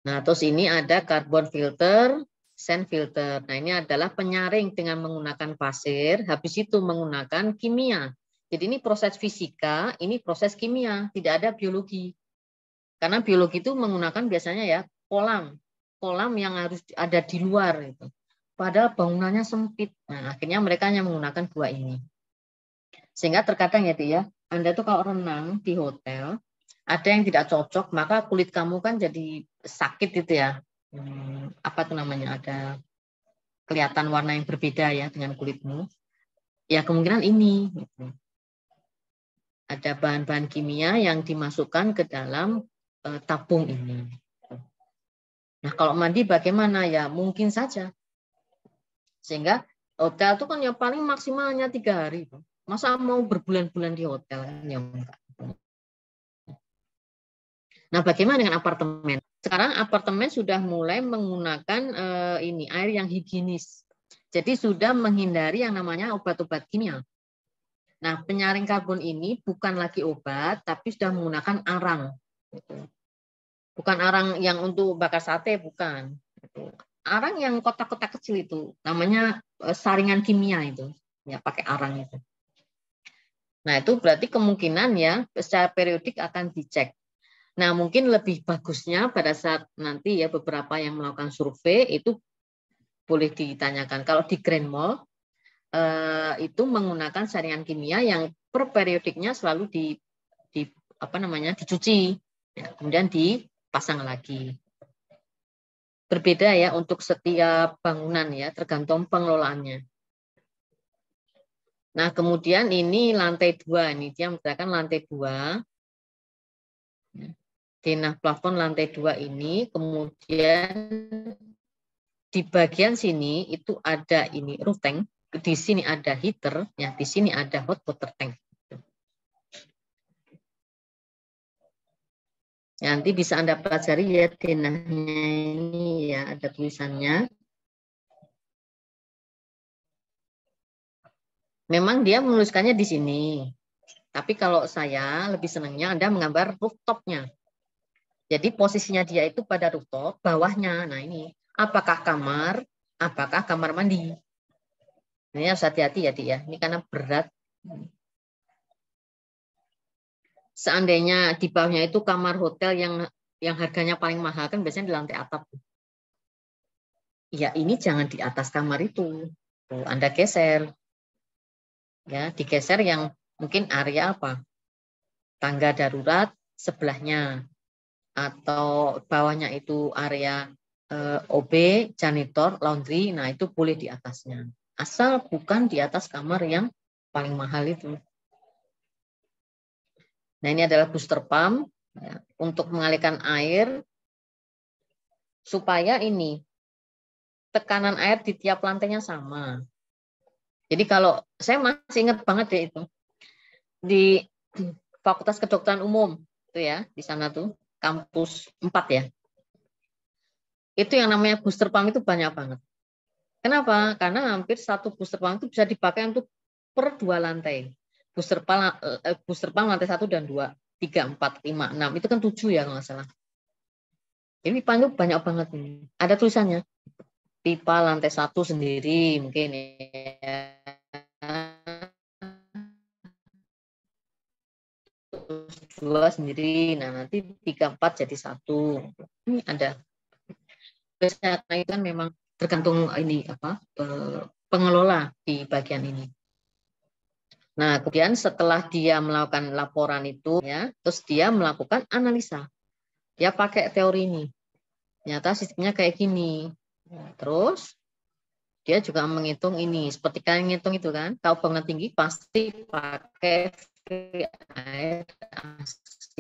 Nah, terus ini ada carbon filter, sand filter. Nah, ini adalah penyaring dengan menggunakan pasir, habis itu menggunakan kimia. Jadi ini proses fisika, ini proses kimia, tidak ada biologi. Karena biologi itu menggunakan biasanya ya kolam yang harus ada di luar itu. Padahal bangunannya sempit. Nah, akhirnya mereka hanya menggunakan dua ini. Sehingga terkadang ya, dia, Anda tuh kalau renang di hotel, ada yang tidak cocok, maka kulit kamu kan jadi sakit gitu ya. Apa tuh namanya? Ada kelihatan warna yang berbeda ya dengan kulitmu. Ya kemungkinan ini. Gitu. Ada bahan-bahan kimia yang dimasukkan ke dalam tabung ini. Nah, kalau mandi bagaimana ya? Mungkin saja. Sehingga hotel itu kan yang paling maksimalnya 3 hari. Masa mau berbulan-bulan di hotel? Ya enggak. Nah, bagaimana dengan apartemen? Sekarang apartemen sudah mulai menggunakan ini air yang higienis. Jadi sudah menghindari yang namanya obat-obat kimia. Nah, penyaring karbon ini bukan lagi obat, tapi sudah menggunakan arang. Bukan arang yang untuk bakar sate, bukan. Arang yang kotak-kotak kecil itu, namanya saringan kimia itu, ya pakai arang itu. Nah, itu berarti kemungkinan ya secara periodik akan dicek. Nah, mungkin lebih bagusnya pada saat nanti ya beberapa yang melakukan survei itu boleh ditanyakan. Kalau di Grand Mall itu menggunakan saringan kimia yang per periodiknya selalu dicuci, ya, kemudian dipasang lagi. Berbeda ya untuk setiap bangunan ya, tergantung pengelolaannya. Nah, kemudian ini lantai 2, ini dia misalkan lantai 2. Denah plafon lantai 2 ini, kemudian di bagian sini itu ada ini roof tank, di sini ada heater, ya di sini ada hot water tank. Ya, nanti bisa Anda pelajari ya denahnya ini ya ada tulisannya. Memang dia menuliskannya di sini. Tapi kalau saya lebih senangnya Anda menggambar rooftopnya. Jadi posisinya dia itu pada rooftop, bawahnya. Nah ini, apakah kamar mandi? Ini harus hati-hati ya, Dik ya. Ini karena berat. Seandainya di bawahnya itu kamar hotel yang harganya paling mahal kan biasanya di lantai atap. Ya ini jangan di atas kamar itu. Tuh, Anda geser. Ya, digeser yang mungkin area apa? Tangga darurat sebelahnya atau bawahnya itu area OB, janitor, laundry. Nah, itu boleh di atasnya. Asal bukan di atas kamar yang paling mahal itu. Nah, ini adalah booster pump ya, untuk mengalirkan air supaya ini tekanan air di tiap lantainya sama. Jadi kalau saya masih ingat banget ya itu di Fakultas Kedokteran Umum itu ya di sana tuh kampus 4 ya. Itu yang namanya booster pump itu banyak banget. Kenapa? Karena hampir satu booster pump itu bisa dipakai untuk per 2 lantai. Booster pump lantai 1 dan 2, 3, 4, 5, 6 itu kan 7 ya kalau nggak salah. Jadi pipa itu banyak banget ini. Ada tulisannya. Pipa lantai 1 sendiri mungkin ya. Terus 2 sendiri. Nah, nanti 3, 4 jadi 1. Ini ada. Biasanya itu kan memang tergantung ini apa pengelola di bagian ini. Nah, kemudian setelah dia melakukan laporan itu ya, terus dia melakukan analisa. Dia pakai teori ini. Ternyata sistemnya kayak gini. Terus dia juga menghitung ini, seperti kalian ngitung itu kan, kalau bangunan tinggi pasti pakai air AC.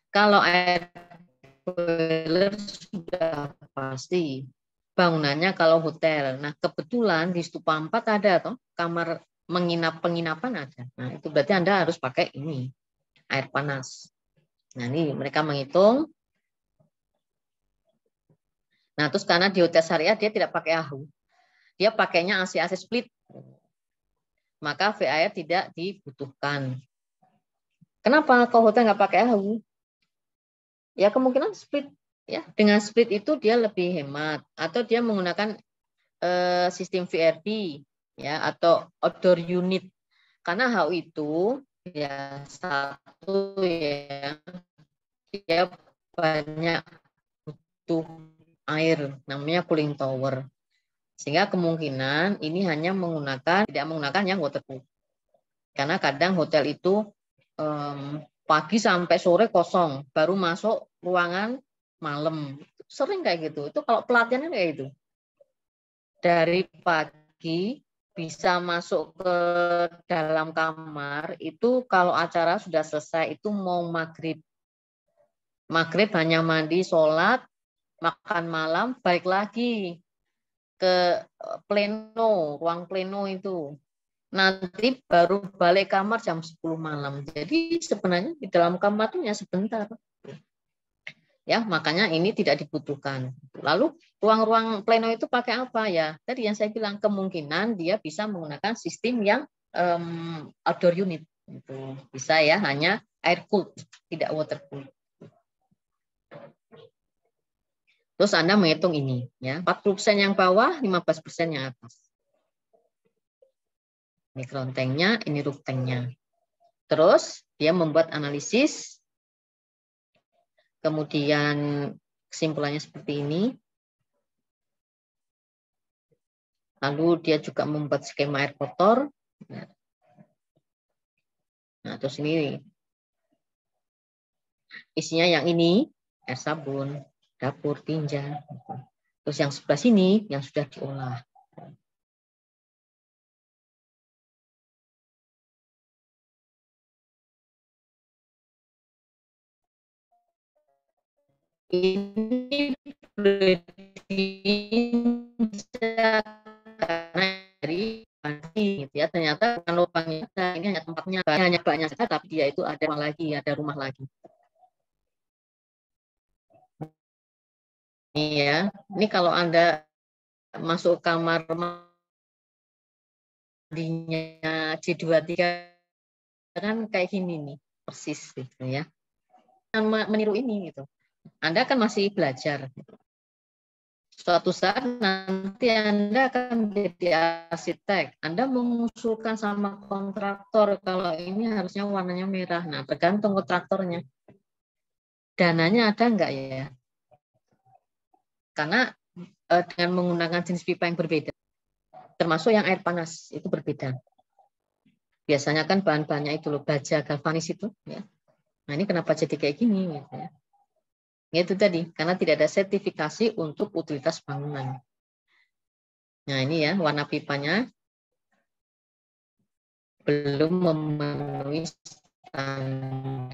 Kalau air boiler sudah pasti. Bangunannya kalau hotel. Nah, kebetulan di Stupa 4 ada toh kamar penginapan ada. Nah, itu berarti Anda harus pakai ini, air panas. Nah, ini mereka menghitung. Nah, terus karena di hotel syariah dia tidak pakai AHU. Dia pakainya AC-AC split. Maka VAR tidak dibutuhkan. Kenapa kalau hotel nggak pakai AHU? Ya kemungkinan split. Ya, dengan split itu dia lebih hemat. Atau dia menggunakan sistem VRP ya atau outdoor unit. Karena HU itu ya satu ya dia banyak butuh air namanya cooling tower. Sehingga kemungkinan ini hanya tidak menggunakan yang waterproof. Karena kadang hotel itu pagi sampai sore kosong, baru masuk ruangan malam. Sering kayak gitu. Itu kalau pelatihannya kayak gitu. Dari pagi bisa masuk ke dalam kamar itu kalau acara sudah selesai itu mau maghrib. Maghrib hanya mandi, sholat, makan malam, balik lagi ke pleno, ruang pleno itu. Nanti baru balik kamar jam 10 malam. Jadi sebenarnya di dalam kamar itu ya sebentar. Ya, makanya ini tidak dibutuhkan. Lalu ruang-ruang pleno itu pakai apa ya? Tadi yang saya bilang kemungkinan dia bisa menggunakan sistem yang outdoor unit. Itu bisa ya hanya air cooled, tidak water cooled. Terus Anda menghitung ini ya, 40% yang bawah, 15% yang atas. Ini ground tanknya, ini roof tanknya. Terus dia membuat analisis. Kemudian kesimpulannya seperti ini. Lalu dia juga membuat skema air kotor. Nah, terus ini isinya yang ini, air sabun, dapur, tinja. Terus yang sebelah sini yang sudah diolah. Ini karena dari gitu ya, ternyata bukan lubangnya, ini hanya tempatnya, hanya banyak saja, tapi dia itu ada rumah lagi. Ini ya, ini kalau Anda masuk kamar mandinya C23 kan kayak gini nih, persis gitu ya. meniru ini gitu. Anda kan masih belajar. Suatu saat nanti Anda akan menjadi arsitek. Anda mengusulkan sama kontraktor kalau ini harusnya warnanya merah. Nah, tergantung kontraktornya. Dananya ada enggak ya? Karena dengan menggunakan jenis pipa yang berbeda, termasuk yang air panas itu berbeda. Biasanya kan bahan-bahannya itu loh, baja galvanis itu. Ya. Nah ini kenapa jadi kayak gini? Gitu ya. Itu tadi, karena tidak ada sertifikasi untuk utilitas bangunan. Nah ini ya, warna pipanya belum memenuhi standar.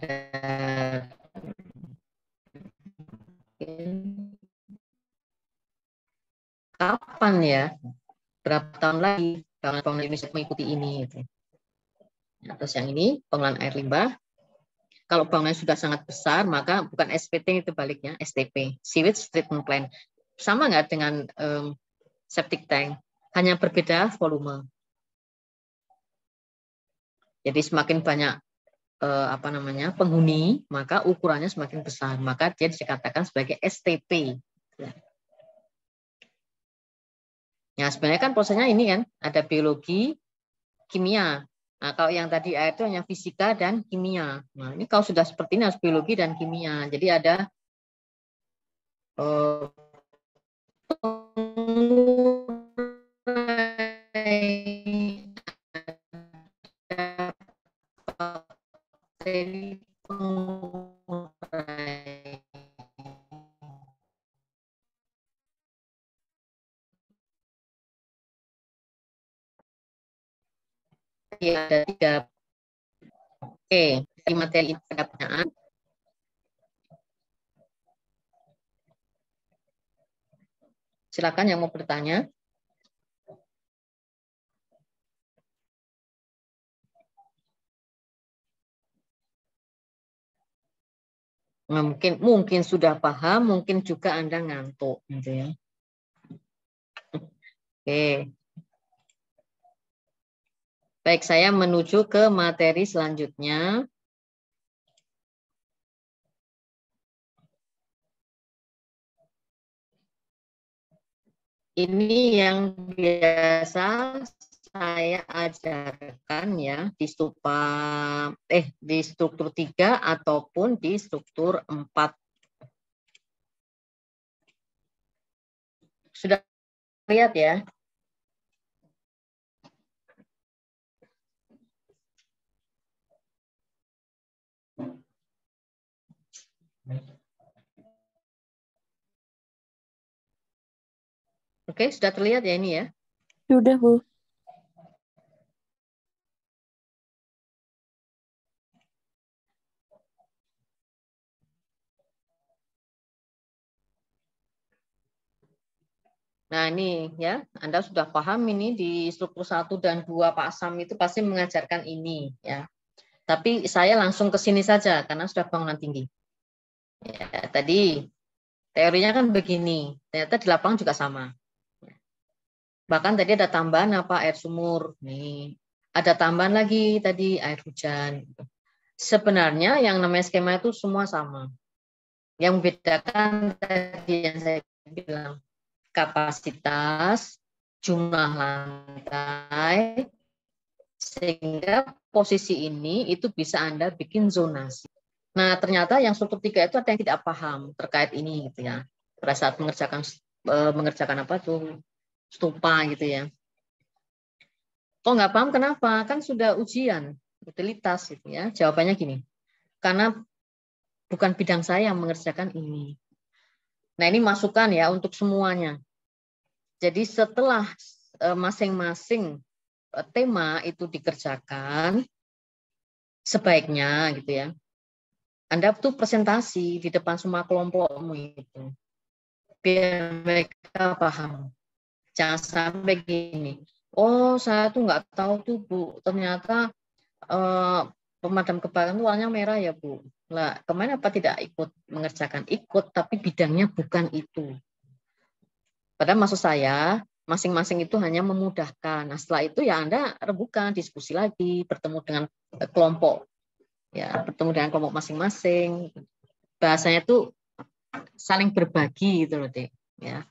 Kapan ya? Berapa tahun lagi bangunan Indonesia mengikuti ini? Gitu. Nah, terus yang ini, pengelolaan air limbah. Kalau bangunan sudah sangat besar, maka bukan SPT itu baliknya, STP, Sewage Treatment Plant. Sama nggak dengan septic tank, hanya berbeda volume. Jadi semakin banyak penghuni, maka ukurannya semakin besar, maka dia dikatakan sebagai STP. Nah sebenarnya kan prosesnya ini kan ada biologi, kimia. Nah kalau yang tadi air itu hanya fisika dan kimia. Nah ini kalau sudah seperti ini harus biologi dan kimia. Jadi ada ada 3. Oke, dari materi ada pertanyaan. Silakan yang mau bertanya. Nah, mungkin sudah paham, mungkin juga Anda ngantuk gitu ya. Oke. Baik, saya menuju ke materi selanjutnya. Ini yang biasa saya ajarkan ya di di struktur 3 ataupun di struktur 4. Sudah lihat ya? Oke, sudah terlihat ya ini ya? Sudah, Bu. Nah ini ya, Anda sudah paham ini di struktur 1 dan 2 Pak Sam itu pasti mengajarkan ini ya. Tapi saya langsung ke sini saja karena sudah bangunan tinggi. Ya, tadi teorinya kan begini, ternyata di lapangan juga sama. Bahkan tadi ada tambahan air sumur. Nih, ada tambahan lagi tadi air hujan. Sebenarnya yang namanya skema itu semua sama. Yang membedakan tadi yang saya bilang kapasitas, jumlah lantai, sehingga posisi ini itu bisa Anda bikin zonasi. Nah, ternyata yang struktur 3 itu ada yang tidak paham terkait ini gitu ya. Pada saat mengerjakan apa tuh stupa gitu ya. Kok nggak paham kenapa? Kan sudah ujian utilitas gitu ya. Jawabannya gini. Karena bukan bidang saya yang mengerjakan ini. Nah, ini masukan ya untuk semuanya. Jadi setelah masing-masing tema itu dikerjakan, sebaiknya gitu ya, Anda tuh presentasi di depan semua kelompokmu itu, biar mereka paham. Jangan sampai gini, oh saya tuh nggak tahu tuh Bu, ternyata pemadam kebakaran itu warnanya merah ya Bu. Lah kemarin apa tidak ikut mengerjakan? Ikut, tapi bidangnya bukan itu. Padahal maksud saya, masing-masing itu hanya memudahkan. Nah, setelah itu ya Anda rembukan, diskusi lagi, bertemu dengan kelompok. Ya, bertemu dengan kelompok masing-masing. bahasanya tuh saling berbagi gitu loh, Dek. Ya.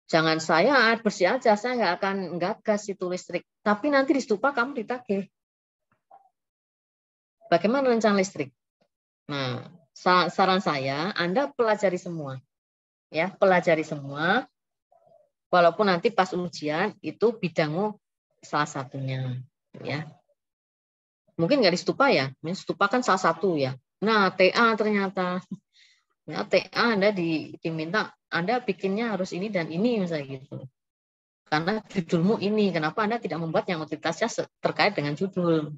Jangan saya air bersih aja, saya nggak akan gas itu listrik. Tapi nanti di stupa kamu ditagih. Bagaimana rencana listrik? Nah, saran saya, Anda pelajari semua. Ya, pelajari semua. Walaupun nanti pas ujian itu bidangmu salah satunya. Ya, mungkin nggak di stupa ya. Stupa kan salah satu ya. Nah, TA ternyata. Ya, TA Anda diminta, Anda bikinnya harus ini dan ini misalnya gitu. Karena judulmu ini, kenapa Anda tidak membuat yang utilitasnya terkait dengan judul?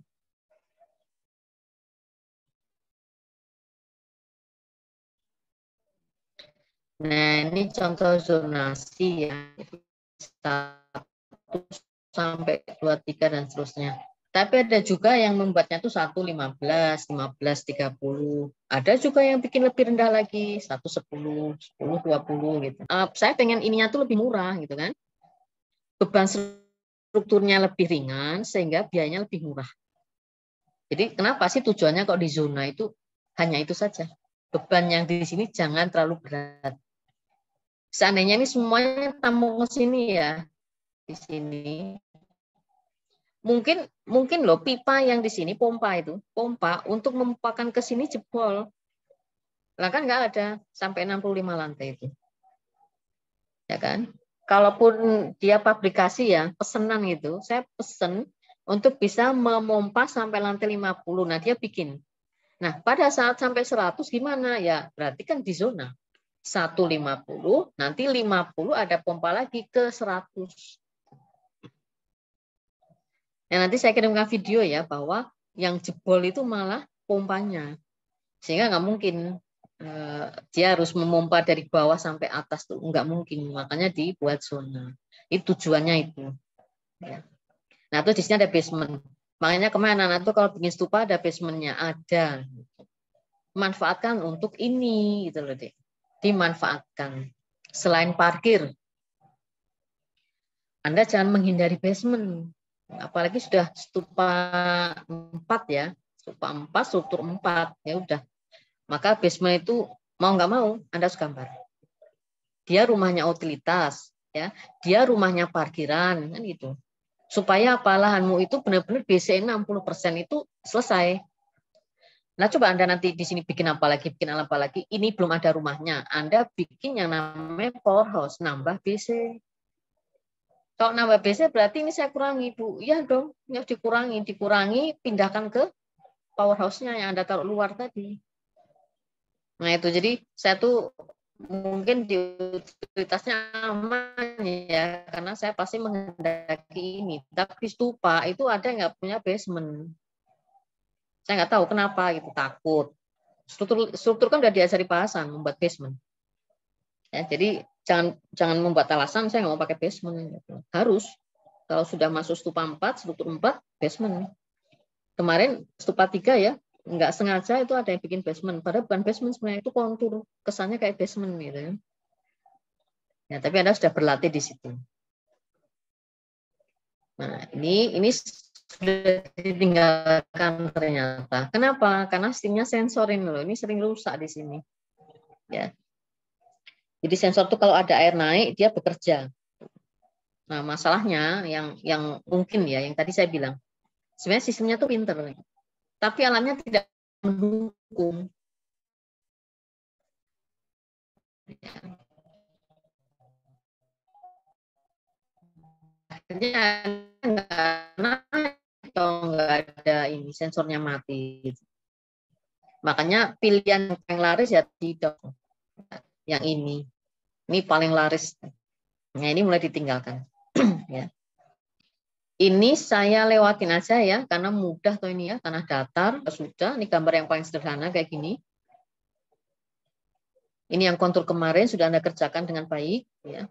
Nah, ini contoh zonasi ya. 1 sampai 23 dan seterusnya. Tapi ada juga yang membuatnya tuh 1, 15, 15, 30. Ada juga yang bikin lebih rendah lagi, 1, 10, 10, 20 gitu. Saya pengen ininya tuh lebih murah gitu kan. Beban strukturnya lebih ringan sehingga biayanya lebih murah. Jadi kenapa sih tujuannya kok di zona itu hanya itu saja. Beban yang di sini jangan terlalu berat. Seandainya ini semuanya tamu ke sini ya, di sini. Mungkin loh pipa yang di sini pompa untuk mempakan ke sini jebol. Lah kan nggak ada sampai 65 lantai itu. Ya kan? Kalaupun dia pabrikasi ya, pesenan gitu, saya pesen untuk bisa memompa sampai lantai 50. Nah, dia bikin. Nah, pada saat sampai 100 gimana? Ya, berarti kan di zona. 150, nanti 50 ada pompa lagi ke 100. Ya, nanti saya kirimkan video ya bahwa yang jebol itu malah pompanya. Sehingga nggak mungkin dia harus memompa dari bawah sampai atas tuh nggak mungkin. Makanya dibuat zona. Itu tujuannya itu. Ya. Nah, terus di sini ada basement. Makanya kemana? Nah, tuh kalau bikin stupa ada basementnya, ada. Manfaatkan untuk ini gitu loh, Dek. Dimanfaatkan. Selain parkir, Anda jangan menghindari basement. Apalagi sudah stupa 4 ya. Stupa 4, struktur 4. Ya udah. Maka basement itu mau nggak mau Anda harus gambar. Dia rumahnya utilitas, ya. Dia rumahnya parkiran, kan gitu. Supaya apa lahanmu itu benar-benar BC 60% itu selesai. Nah, coba Anda nanti di sini bikin apa lagi, Ini belum ada rumahnya. Anda bikin yang namanya powerhouse, nambah BC. Kalau nambah BC berarti ini saya kurangi, Bu. Iya dong, ya dikurangi, pindahkan ke powerhouse-nya yang Anda taruh luar tadi. Nah, itu jadi saya tuh mungkin di utilitasnya aman ya, karena saya pasti menghendaki ini. Tapi stupa itu ada yang nggak punya basement. Saya nggak tahu kenapa gitu, takut. Struktur kan udah diajari Pak Hasan membuat basement. Ya, jadi jangan membuat alasan saya nggak mau pakai basement. Gitu. Harus kalau sudah masuk stupa 4, struktur 4, basement. Kemarin stupa 3 ya, nggak sengaja itu ada yang bikin basement. Padahal bukan basement sebenarnya, itu kontur. Kesannya kayak basement gitu ya. Ya, tapi Anda sudah berlatih di situ. Nah, ini sudah ditinggalkan ternyata. Kenapa? Karena SIM-nya sensorin loh. Ini sering rusak di sini. Ya. Jadi sensor tuh kalau ada air naik dia bekerja. Nah, masalahnya yang mungkin ya yang tadi saya bilang. Sebenarnya sistemnya tuh pinter. Tapi alatnya tidak mendukung. Akhirnya nggak ada ini sensornya mati. Makanya pilihan yang laris ya tidak yang ini. Ini paling laris. Nah, ini mulai ditinggalkan. Ya. Ini saya lewatin aja ya, karena mudah tuh ini ya, tanah datar, sudah. Ini gambar yang paling sederhana kayak gini. Ini yang kontur kemarin sudah Anda kerjakan dengan baik. Ya.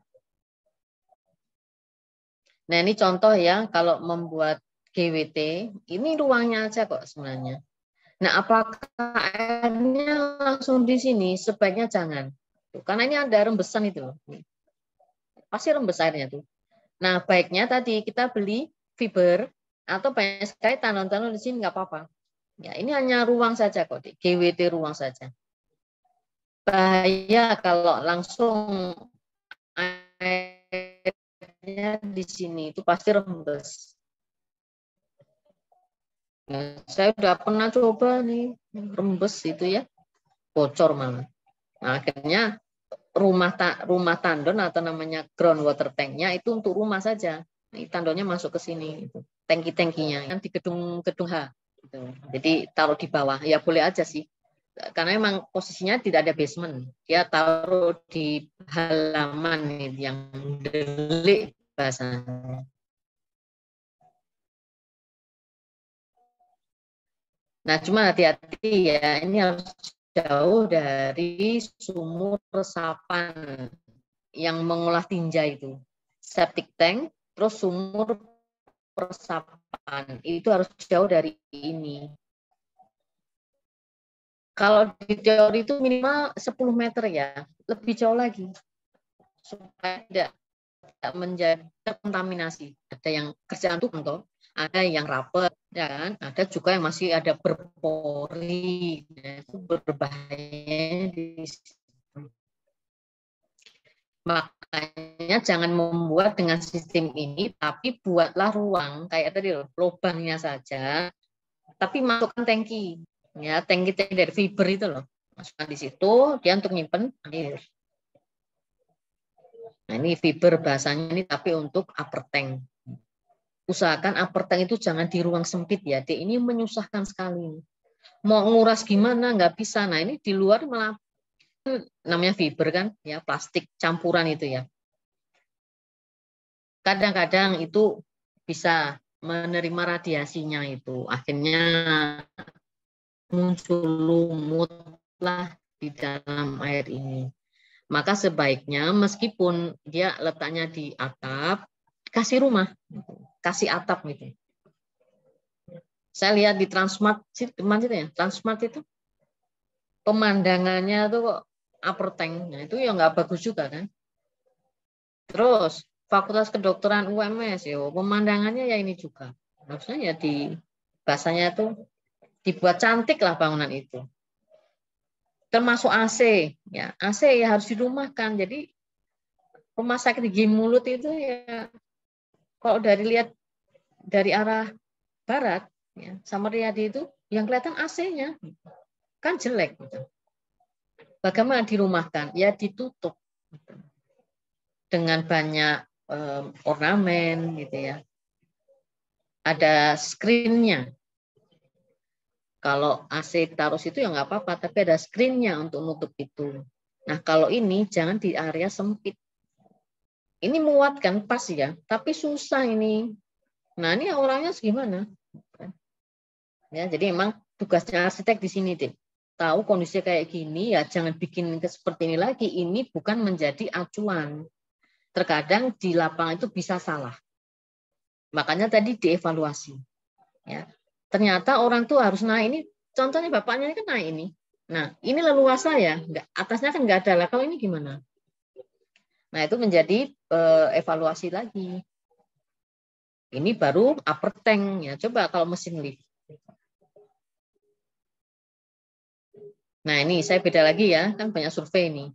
Nah, ini contoh ya, kalau membuat GWT, ini ruangnya aja kok sebenarnya. Nah, apakah airnya langsung di sini? Sebaiknya jangan. Karena ini ada rembesan itu. Pasti rembes airnya tuh. Nah, baiknya tadi kita beli fiber atau banyak sekali tanam-tanam di sini nggak apa-apa. Ya, ini hanya ruang saja kok, GWT ruang saja. bahaya kalau langsung airnya di sini itu pasti rembes. Nah, saya udah pernah coba nih rembes itu ya, bocor malah. Nah, akhirnya rumah tandon atau namanya groundwater tanknya itu untuk rumah saja. Nah, tandonnya masuk ke sini, itu tangki-tangkinya kan di gedung H. Gitu. Jadi taruh di bawah ya boleh aja sih. Karena memang posisinya tidak ada basement, dia taruh di halaman yang delik bahasanya. Nah, cuma hati-hati ya, ini harus jauh dari sumur resapan yang mengolah tinja itu. Septic tank, terus sumur resapan, itu harus jauh dari ini. Kalau di teori itu minimal 10 meter ya, lebih jauh lagi. Supaya tidak menjadi kontaminasi. Ada yang kerjaan tuh toh, ada yang rapet, ya kan? Ada juga yang masih ada berpori, ya, itu berbahaya di situ. Makanya jangan membuat dengan sistem ini, tapi buatlah ruang kayak tadi loh, lubangnya saja, tapi masukkan tangki, ya tangki dari fiber itu loh, masukkan di situ, dia untuk nyimpen air. Nah ini fiber bahasanya ini tapi untuk upper tank. Usahakan upper tank itu jangan di ruang sempit ya, ini menyusahkan sekali. Mau nguras gimana nggak bisa. Nah ini di luar malah namanya fiber kan, ya plastik campuran itu ya. Kadang-kadang itu bisa menerima radiasinya itu, akhirnya muncul lumut lah di dalam air ini. Maka sebaiknya meskipun dia letaknya di atap, kasih rumah, kasih atap gitu. Saya lihat di Transmart itu ya, Transmart itu pemandangannya tuh kok upper tank, nah itu ya nggak bagus juga kan. Terus Fakultas Kedokteran UMS ya pemandangannya ya ini juga, maksudnya ya di bahasanya tuh dibuat cantik lah bangunan itu. Termasuk AC, ya AC ya harus dirumahkan. Jadi rumah sakit gigi mulut itu ya kalau lihat dari arah barat, ya, sama Riyadi itu yang kelihatan AC-nya kan jelek. Gitu. Bagaimana dirumahkan? Ya ditutup dengan banyak ornamen, gitu ya. Ada screen-nya. Kalau AC taruh situ ya nggak apa-apa, tapi ada screen-nya untuk nutup itu. Nah kalau ini jangan di area sempit. Ini muatkan pas ya, tapi susah ini. Nah ini orangnya gimana? Ya, jadi memang tugasnya arsitek di sini deh. Tahu kondisi kayak gini ya jangan bikin seperti ini lagi. Ini bukan menjadi acuan. Terkadang di lapangan itu bisa salah. Makanya tadi dievaluasi. Ya. Ternyata orang tuh harus naik ini. Contohnya bapaknya kan naik ini. Nah ini leluasa ya. Atasnya kan nggak ada lah. Kalau ini gimana? Nah itu menjadi evaluasi lagi. Ini baru upper tank ya. Coba kalau mesin lift. Nah ini saya beda lagi ya. Kan banyak survei ini.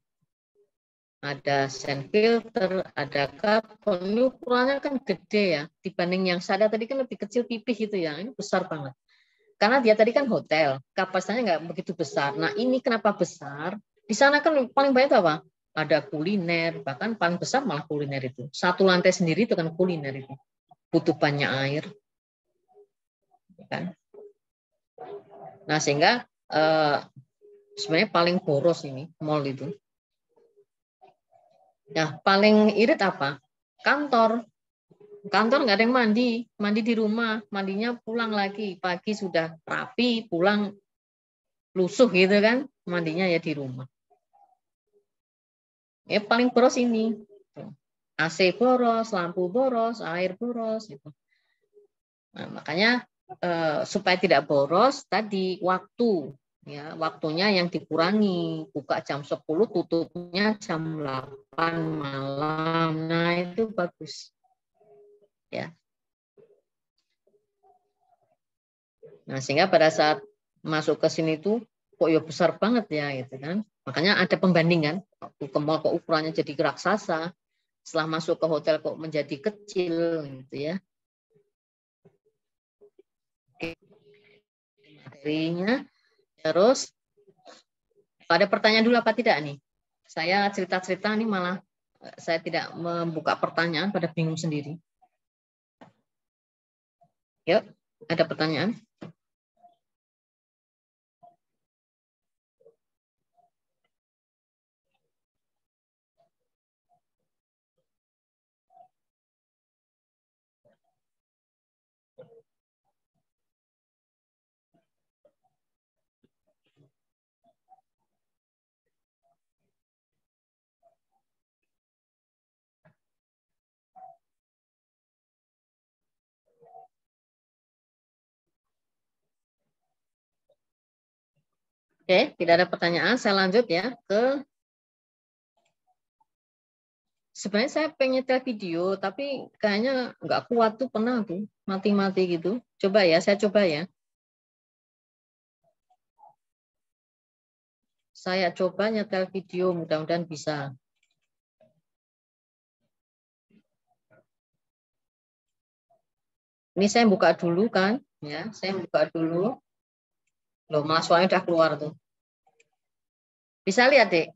Ada sand filter, ada karbon. Ini ukurannya kan gede ya. Dibanding yang saya tadi kan lebih kecil pipih gitu ya. Ini besar banget. Karena dia tadi kan hotel, kapasitasnya nggak begitu besar. Nah ini kenapa besar? Di sana kan paling banyak apa? Ada kuliner, bahkan paling besar malah kuliner itu. Satu lantai sendiri itu kan kuliner itu. Butuh banyak air. Kan? Nah sehingga sebenarnya paling boros ini mall itu. Nah paling irit apa? Kantor nggak ada yang mandi di rumah, mandinya pulang lagi, pagi sudah rapi, pulang lusuh gitu kan, mandinya ya di rumah. Ya paling boros ini, AC boros, lampu boros, air boros, gitu. Nah, makanya supaya tidak boros, tadi waktu, ya waktunya yang dikurangi, buka jam 10, tutupnya jam 8 malam, nah itu bagus, ya. Nah, sehingga pada saat masuk ke sini tuh kok ya besar banget ya gitu kan. Makanya ada pembandingan. Waktu ke mall kok ukurannya jadi raksasa, setelah masuk ke hotel kok menjadi kecil gitu ya. Oke, materinya. Terus ada pertanyaan dulu apa tidak nih? Saya cerita-cerita nih malah saya tidak membuka pertanyaan pada bingung sendiri. Yuk, ada pertanyaan? Oke, tidak ada pertanyaan. Saya lanjut ya ke sebenarnya saya pengen nyetel video, tapi kayaknya nggak kuat tuh, pernah tuh mati-mati gitu. Coba ya, saya coba ya. Saya coba nyetel video, mudah-mudahan bisa. Ini saya buka dulu kan, ya. Saya buka dulu. Loh, malah suaranya udah keluar tuh. Bisa lihat, Dek?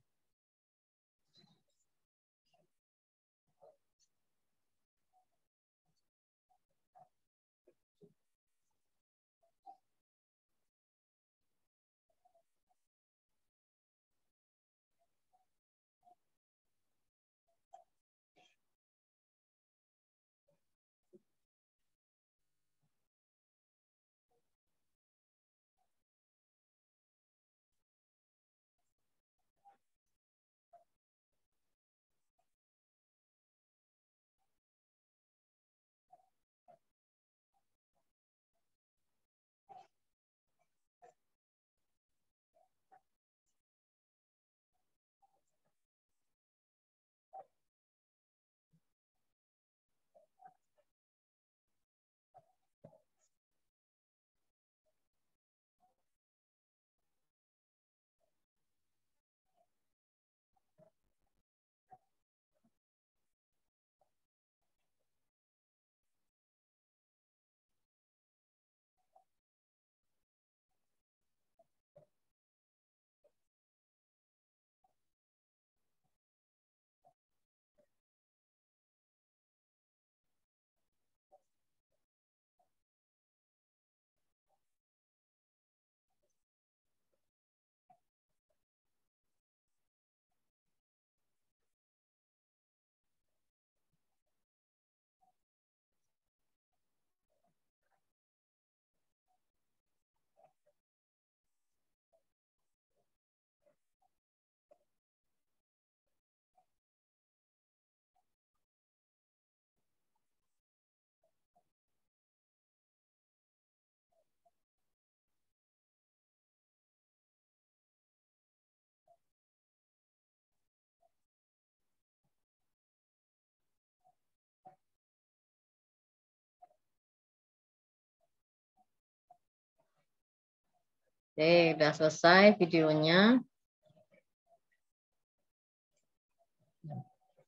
Oke, udah selesai videonya.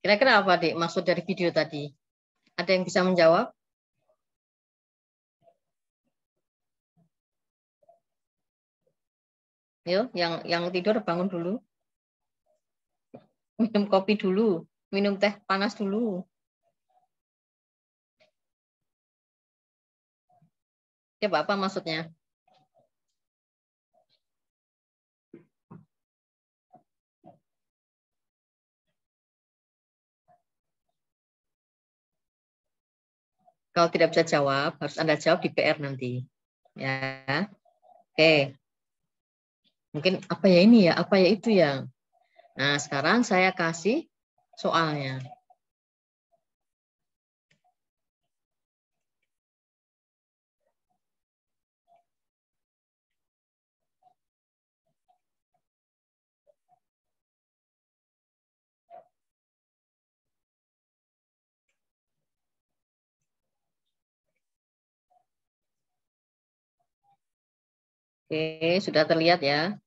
Kira-kira apa, Dek, maksud dari video tadi? Ada yang bisa menjawab? Yuk, yang tidur bangun dulu. Minum kopi dulu. Minum teh panas dulu. Coba apa maksudnya? Kalau tidak bisa jawab, harus Anda jawab di PR nanti. Ya. Oke. Mungkin apa ya ini ya, apa ya itu ya. Nah, sekarang saya kasih soalnya. Oke, sudah terlihat ya.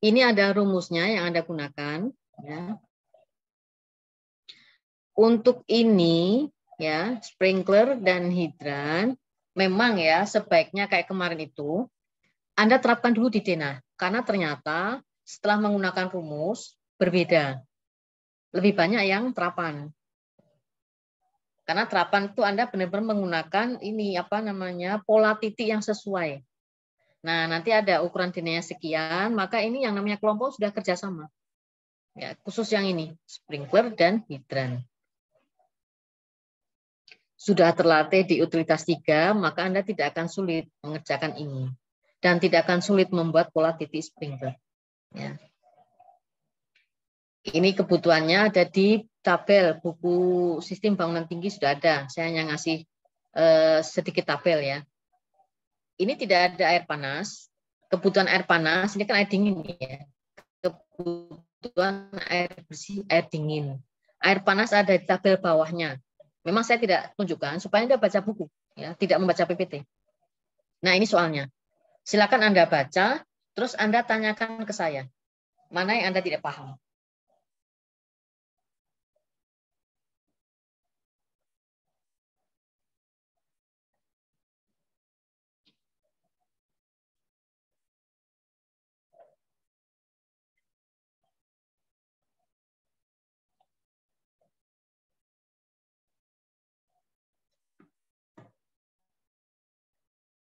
Ini ada rumusnya yang Anda gunakan. Ya. Untuk ini, ya, sprinkler dan hidran, memang ya sebaiknya kayak kemarin itu, Anda terapkan dulu di Dena. Karena ternyata setelah menggunakan rumus, berbeda. Lebih banyak yang terapan. Karena terapan itu Anda benar-benar menggunakan ini apa namanya pola titik yang sesuai. Nah, nanti ada ukuran dinanya sekian, maka ini yang namanya kelompok sudah kerjasama. Ya, khusus yang ini, sprinkler dan hidran. Sudah terlatih di utilitas 3, maka Anda tidak akan sulit mengerjakan ini. Dan tidak akan sulit membuat pola titik sprinkler. Ya. Ini kebutuhannya ada di tabel buku sistem bangunan tinggi sudah ada. Saya hanya ngasih sedikit tabel ya. Ini tidak ada air panas. Kebutuhan air panas ini kan air dingin ya. Kebutuhan air bersih, air dingin. Air panas ada di tabel bawahnya. Memang saya tidak tunjukkan supaya Anda baca buku, ya, tidak membaca PPT. Nah ini soalnya. Silakan Anda baca, terus Anda tanyakan ke saya. Mana yang Anda tidak paham?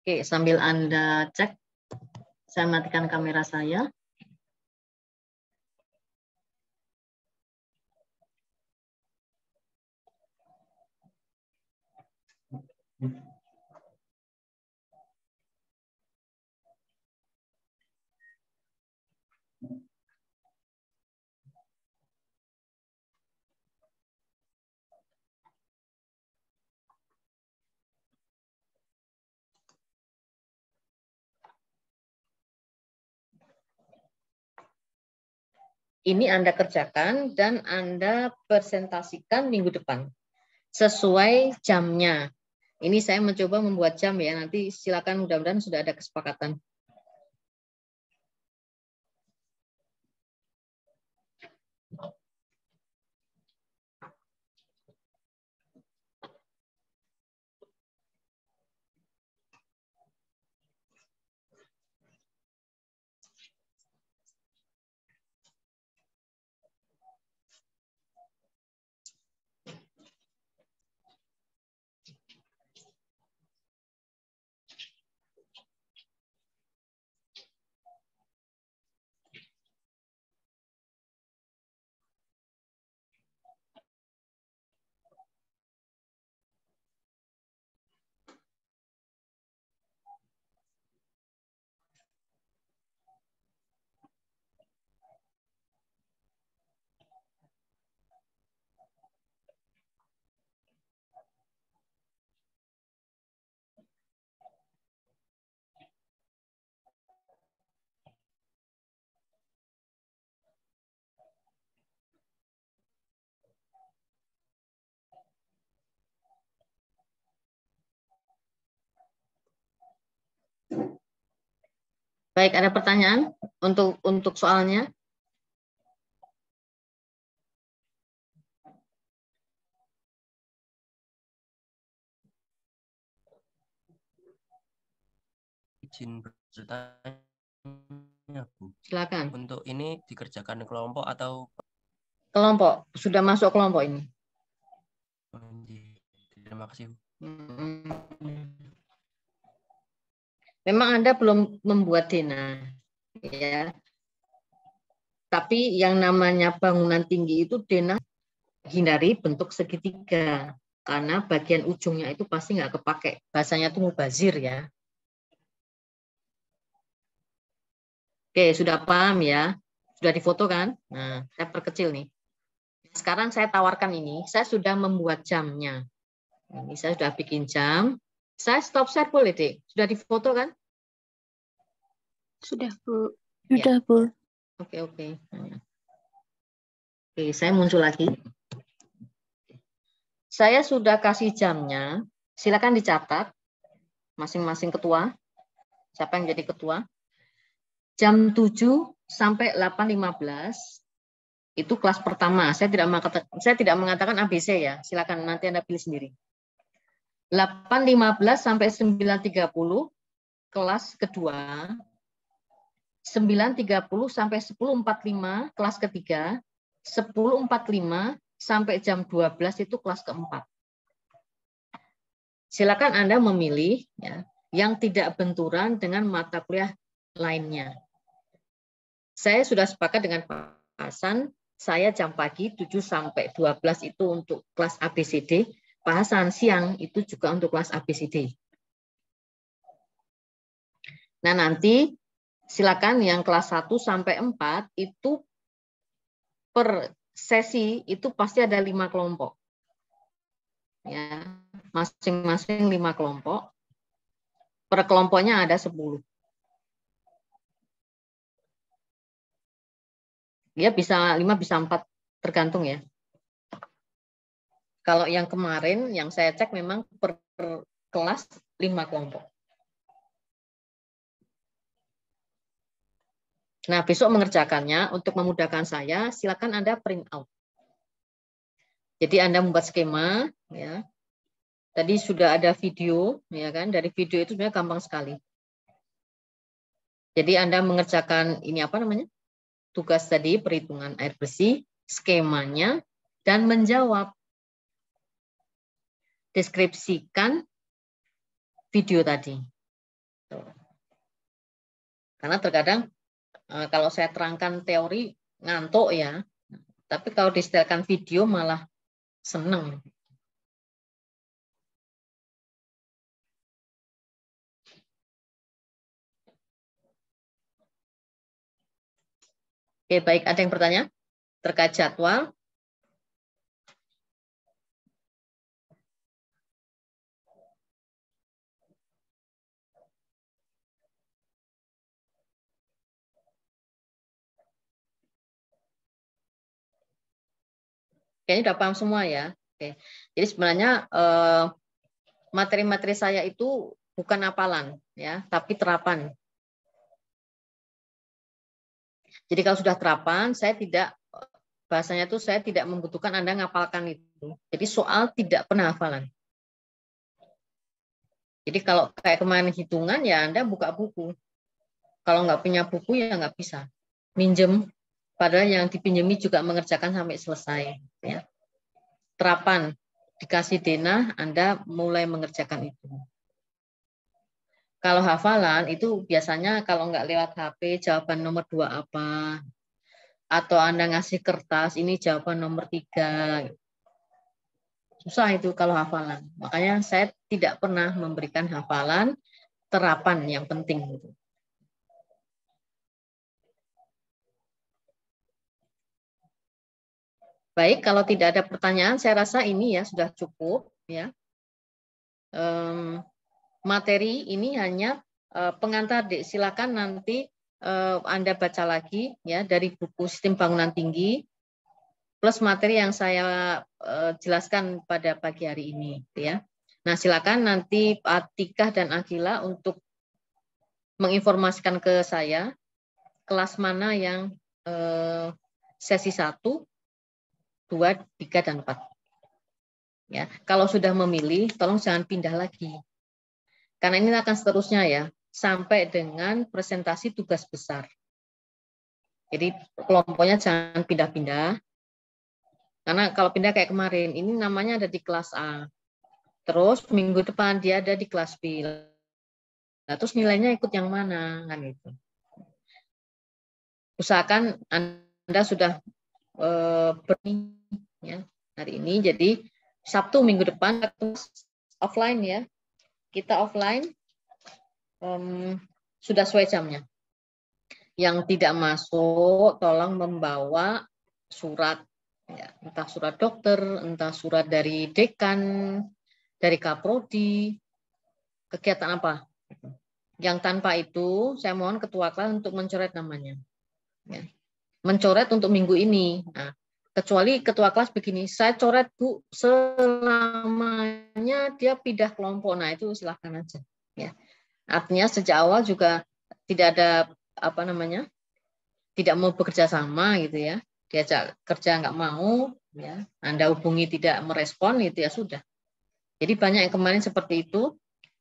Oke, sambil Anda cek, saya matikan kamera saya. Ini Anda kerjakan dan Anda presentasikan minggu depan. Sesuai jamnya. Ini saya mencoba membuat jam ya, nanti silakan mudah-mudahan sudah ada kesepakatan. Baik, ada pertanyaan untuk soalnya? Izin bertanya, Bu. Silakan. Untuk ini dikerjakan kelompok atau Kelompok, sudah masuk kelompok ini. Terima kasih. Memang Anda belum membuat Dena, ya. Tapi yang namanya bangunan tinggi itu Dena hindari bentuk segitiga karena bagian ujungnya itu pasti nggak kepake. Bahasanya itu mubazir ya. Oke, sudah paham ya? Sudah difoto kan? Nah, saya perkecil nih. Sekarang saya tawarkan ini, saya sudah membuat jamnya. Ini saya sudah bikin jam. Saya stop share boleh, Dek? Sudah difoto kan? Sudah, Bu. Sudah, Ya. Bu. Oke. Oke, saya muncul lagi. Saya sudah kasih jamnya. Silakan dicatat masing-masing ketua. Siapa yang jadi ketua? Jam 7 sampai 8.15 itu kelas pertama. Saya tidak mengatakan ABC ya. Silakan nanti Anda pilih sendiri. 8.15 sampai 9.30 kelas kedua. 9.30 sampai 10.45 kelas ketiga. 10.45 sampai jam 12 itu kelas keempat. Silakan Anda memilih ya, yang tidak benturan dengan mata kuliah lainnya. Saya sudah sepakat dengan Pak Hasan, saya jam pagi 7 sampai 12 itu untuk kelas ABCD, Pak Hasan siang itu juga untuk kelas ABCD. Nah, nanti silakan yang kelas 1 sampai 4 itu per sesi itu pasti ada 5 kelompok. Ya, masing-masing 5 kelompok. Per kelompoknya ada 10. Ya bisa 5 bisa 4 tergantung ya. Kalau yang kemarin yang saya cek memang per kelas 5 kelompok. Nah, besok mengerjakannya untuk memudahkan saya, silakan Anda print out. Jadi Anda membuat skema ya. Tadi sudah ada video ya kan, dari video itu sebenarnya gampang sekali. Jadi Anda mengerjakan ini apa namanya? Tugas tadi perhitungan air bersih, skemanya dan menjawab. Deskripsikan video tadi. Karena terkadang kalau saya terangkan teori ngantuk ya, tapi kalau disetelkan video malah seneng. Oke, baik. Ada yang bertanya terkait jadwal? Kayaknya udah paham semua ya. Oke. Jadi sebenarnya materi-materi saya itu bukan hafalan ya, tapi terapan. Jadi kalau sudah terapan, bahasanya tuh saya tidak membutuhkan Anda ngapalkan itu. Jadi soal tidak pernah hafalan. Jadi kalau kayak kemarin hitungan ya Anda buka buku. Kalau nggak punya buku ya nggak bisa. Minjem. Padahal yang dipinjemi juga mengerjakan sampai selesai. Ya. Terapan. Dikasih denah, Anda mulai mengerjakan itu. Kalau hafalan itu biasanya kalau nggak lewat HP, jawaban nomor 2 apa. Atau Anda ngasih kertas, ini jawaban nomor 3. Susah itu kalau hafalan. Makanya saya tidak pernah memberikan hafalan, terapan yang penting. Baik, kalau tidak ada pertanyaan, saya rasa ini ya sudah cukup. Ya. Materi ini hanya pengantar, Dek. Silakan nanti Anda baca lagi ya dari buku Sistem Bangunan Tinggi plus materi yang saya jelaskan pada pagi hari ini ya. Nah, silakan nanti Atikah dan Akila untuk menginformasikan ke saya kelas mana yang sesi 1, 2, 3 dan 4. Ya, kalau sudah memilih tolong jangan pindah lagi. Karena ini akan seterusnya ya, sampai dengan presentasi tugas besar. Jadi kelompoknya jangan pindah-pindah. Karena kalau pindah kayak kemarin, ini namanya ada di kelas A. Terus minggu depan dia ada di kelas B. Nah, terus nilainya ikut yang mana? Kan gitu. Usahakan Anda sudah ya, hari ini. Jadi Sabtu minggu depan offline ya. Kita offline sudah sesuai jamnya. Yang tidak masuk, tolong membawa surat, ya, entah surat dokter, entah surat dari dekan, dari kaprodi, kegiatan apa. Yang tanpa itu, saya mohon ketua kelas untuk mencoret namanya. Ya. Mencoret untuk minggu ini. Nah, kecuali ketua kelas begini, saya coret Bu, selamanya dia pindah kelompok. Nah, itu silahkan aja. Ya. Artinya sejak awal juga tidak ada apa namanya tidak mau bekerja sama gitu ya, diajak kerja nggak mau, ya, Anda hubungi tidak merespon gitu ya sudah. Jadi banyak yang kemarin seperti itu,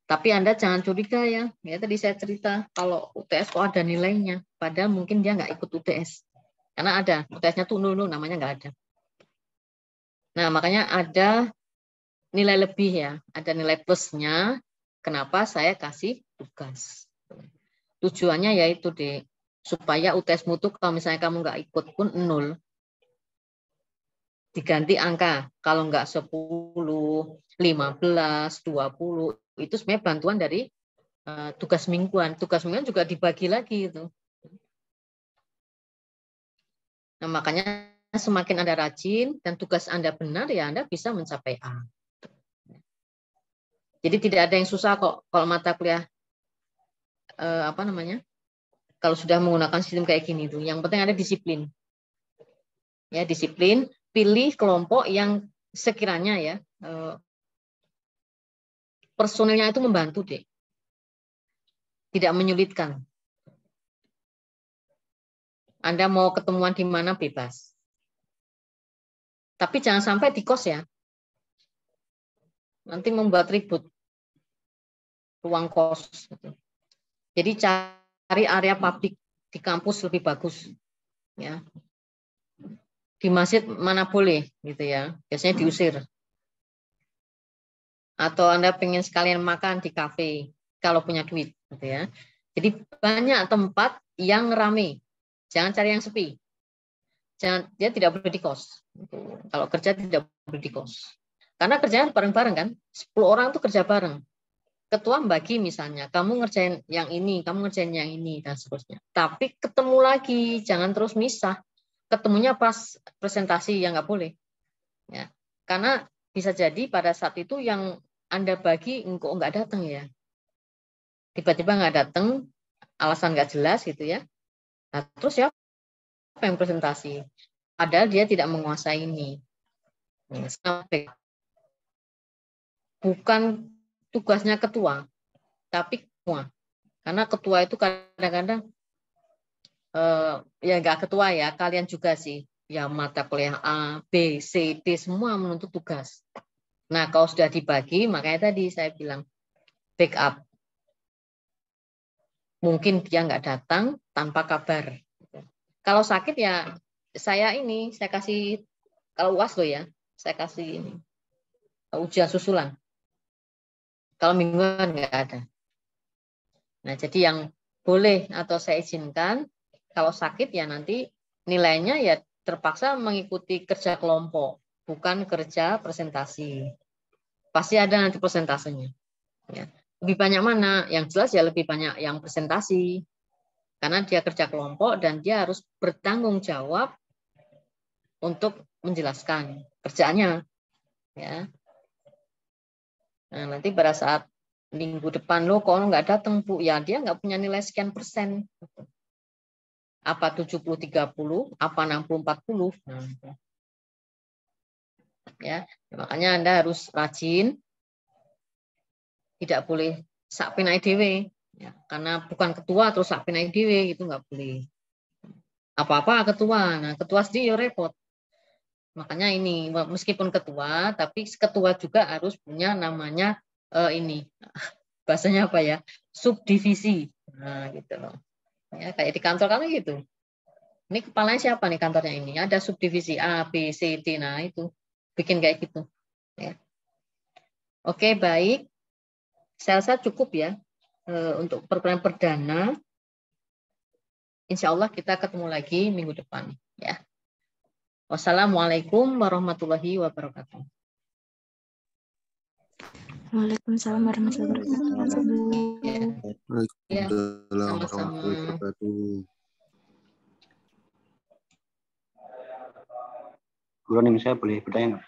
tapi Anda jangan curiga ya. Ya tadi saya cerita kalau UTS kok ada nilainya, padahal mungkin dia nggak ikut UTS. Karena ada UTS-nya tuh nul, namanya nggak ada. Nah makanya ada nilai lebih ya, ada nilai plusnya. Kenapa saya kasih tugas? Tujuannya yaitu deh supaya UTS mutu kalau misalnya kamu nggak ikut pun nol, diganti angka. Kalau nggak 10, 15, 20, itu sebenarnya bantuan dari tugas mingguan. Tugas mingguan juga dibagi lagi itu. Nah, makanya semakin Anda rajin dan tugas Anda benar, ya Anda bisa mencapai A. Jadi tidak ada yang susah kok kalau mata kuliah apa namanya? Kalau sudah menggunakan sistem kayak gini tuh, yang penting ada disiplin. Ya, disiplin, pilih kelompok yang sekiranya ya personilnya itu membantu deh. Tidak menyulitkan. Anda mau ketemuan di mana bebas. Tapi jangan sampai di kos ya. Nanti membuat ribut ruang kos. Jadi cari area publik di kampus lebih bagus. Ya. Di masjid mana boleh gitu ya. Biasanya diusir. Atau Anda pengen sekalian makan di kafe kalau punya duit gitu ya. Jadi banyak tempat yang ramai. Jangan cari yang sepi. Dia tidak boleh di kos. Kalau kerja tidak boleh di kos. Karena kerjaan bareng-bareng kan. 10 orang itu kerja bareng. Ketua membagi misalnya, kamu ngerjain yang ini, kamu ngerjain yang ini, dan seterusnya. Tapi ketemu lagi, jangan terus misah. Ketemunya pas presentasi yang nggak boleh. Ya. Karena bisa jadi pada saat itu yang Anda bagi kok nggak datang ya. Tiba-tiba nggak datang, alasan nggak jelas gitu ya. Nah, terus siapa yang presentasi? Padahal dia tidak menguasai ini. Bukan tugasnya ketua, tapi ketua. Karena ketua itu kadang-kadang ya nggak ketua ya, kalian juga sih. Ya mata kuliah A, B, C, D semua menuntut tugas. Nah kalau sudah dibagi, makanya tadi saya bilang backup. Mungkin dia nggak datang tanpa kabar. Kalau sakit ya saya kasih, kalau UAS loh ya, saya kasih ini ujian susulan. Kalau mingguan nggak ada. Nah jadi yang boleh atau saya izinkan, kalau sakit ya nanti nilainya ya terpaksa mengikuti kerja kelompok, bukan kerja presentasi. Pasti ada nanti presentasenya. Ya. Lebih banyak mana? Yang jelas ya lebih banyak yang presentasi. Karena dia kerja kelompok dan dia harus bertanggung jawab untuk menjelaskan kerjaannya. Ya. Nah, nanti pada saat minggu depan lo kok nggak datang Bu, ya dia nggak punya nilai sekian persen. Apa 70-30, apa 60-40. Nah, ya, makanya Anda harus rajin, tidak boleh sak pinai dewe, ya, karena bukan ketua terus sak pinai dewe itu nggak boleh. Apa-apa ketua, nah ketua sendiri ya repot. Makanya ini meskipun ketua, tapi ketua juga harus punya namanya ini bahasanya apa ya, subdivisi, nah gitu loh. Ya, kayak di kantor kan gitu. Ini kepalanya siapa nih kantornya ini? Ada subdivisi A, B, C, D, nah itu bikin kayak gitu. Ya. Oke, baik. Saya rasa cukup ya untuk perkuliahan perdana. Insya Allah kita ketemu lagi minggu depan. Ya. Wassalamualaikum warahmatullahi wabarakatuh. Waalaikumsalam warahmatullahi wabarakatuh. Ya. Waalaikumsalam Sama-sama. warahmatullahi wabarakatuh. Guru nih saya boleh bertanya nggak?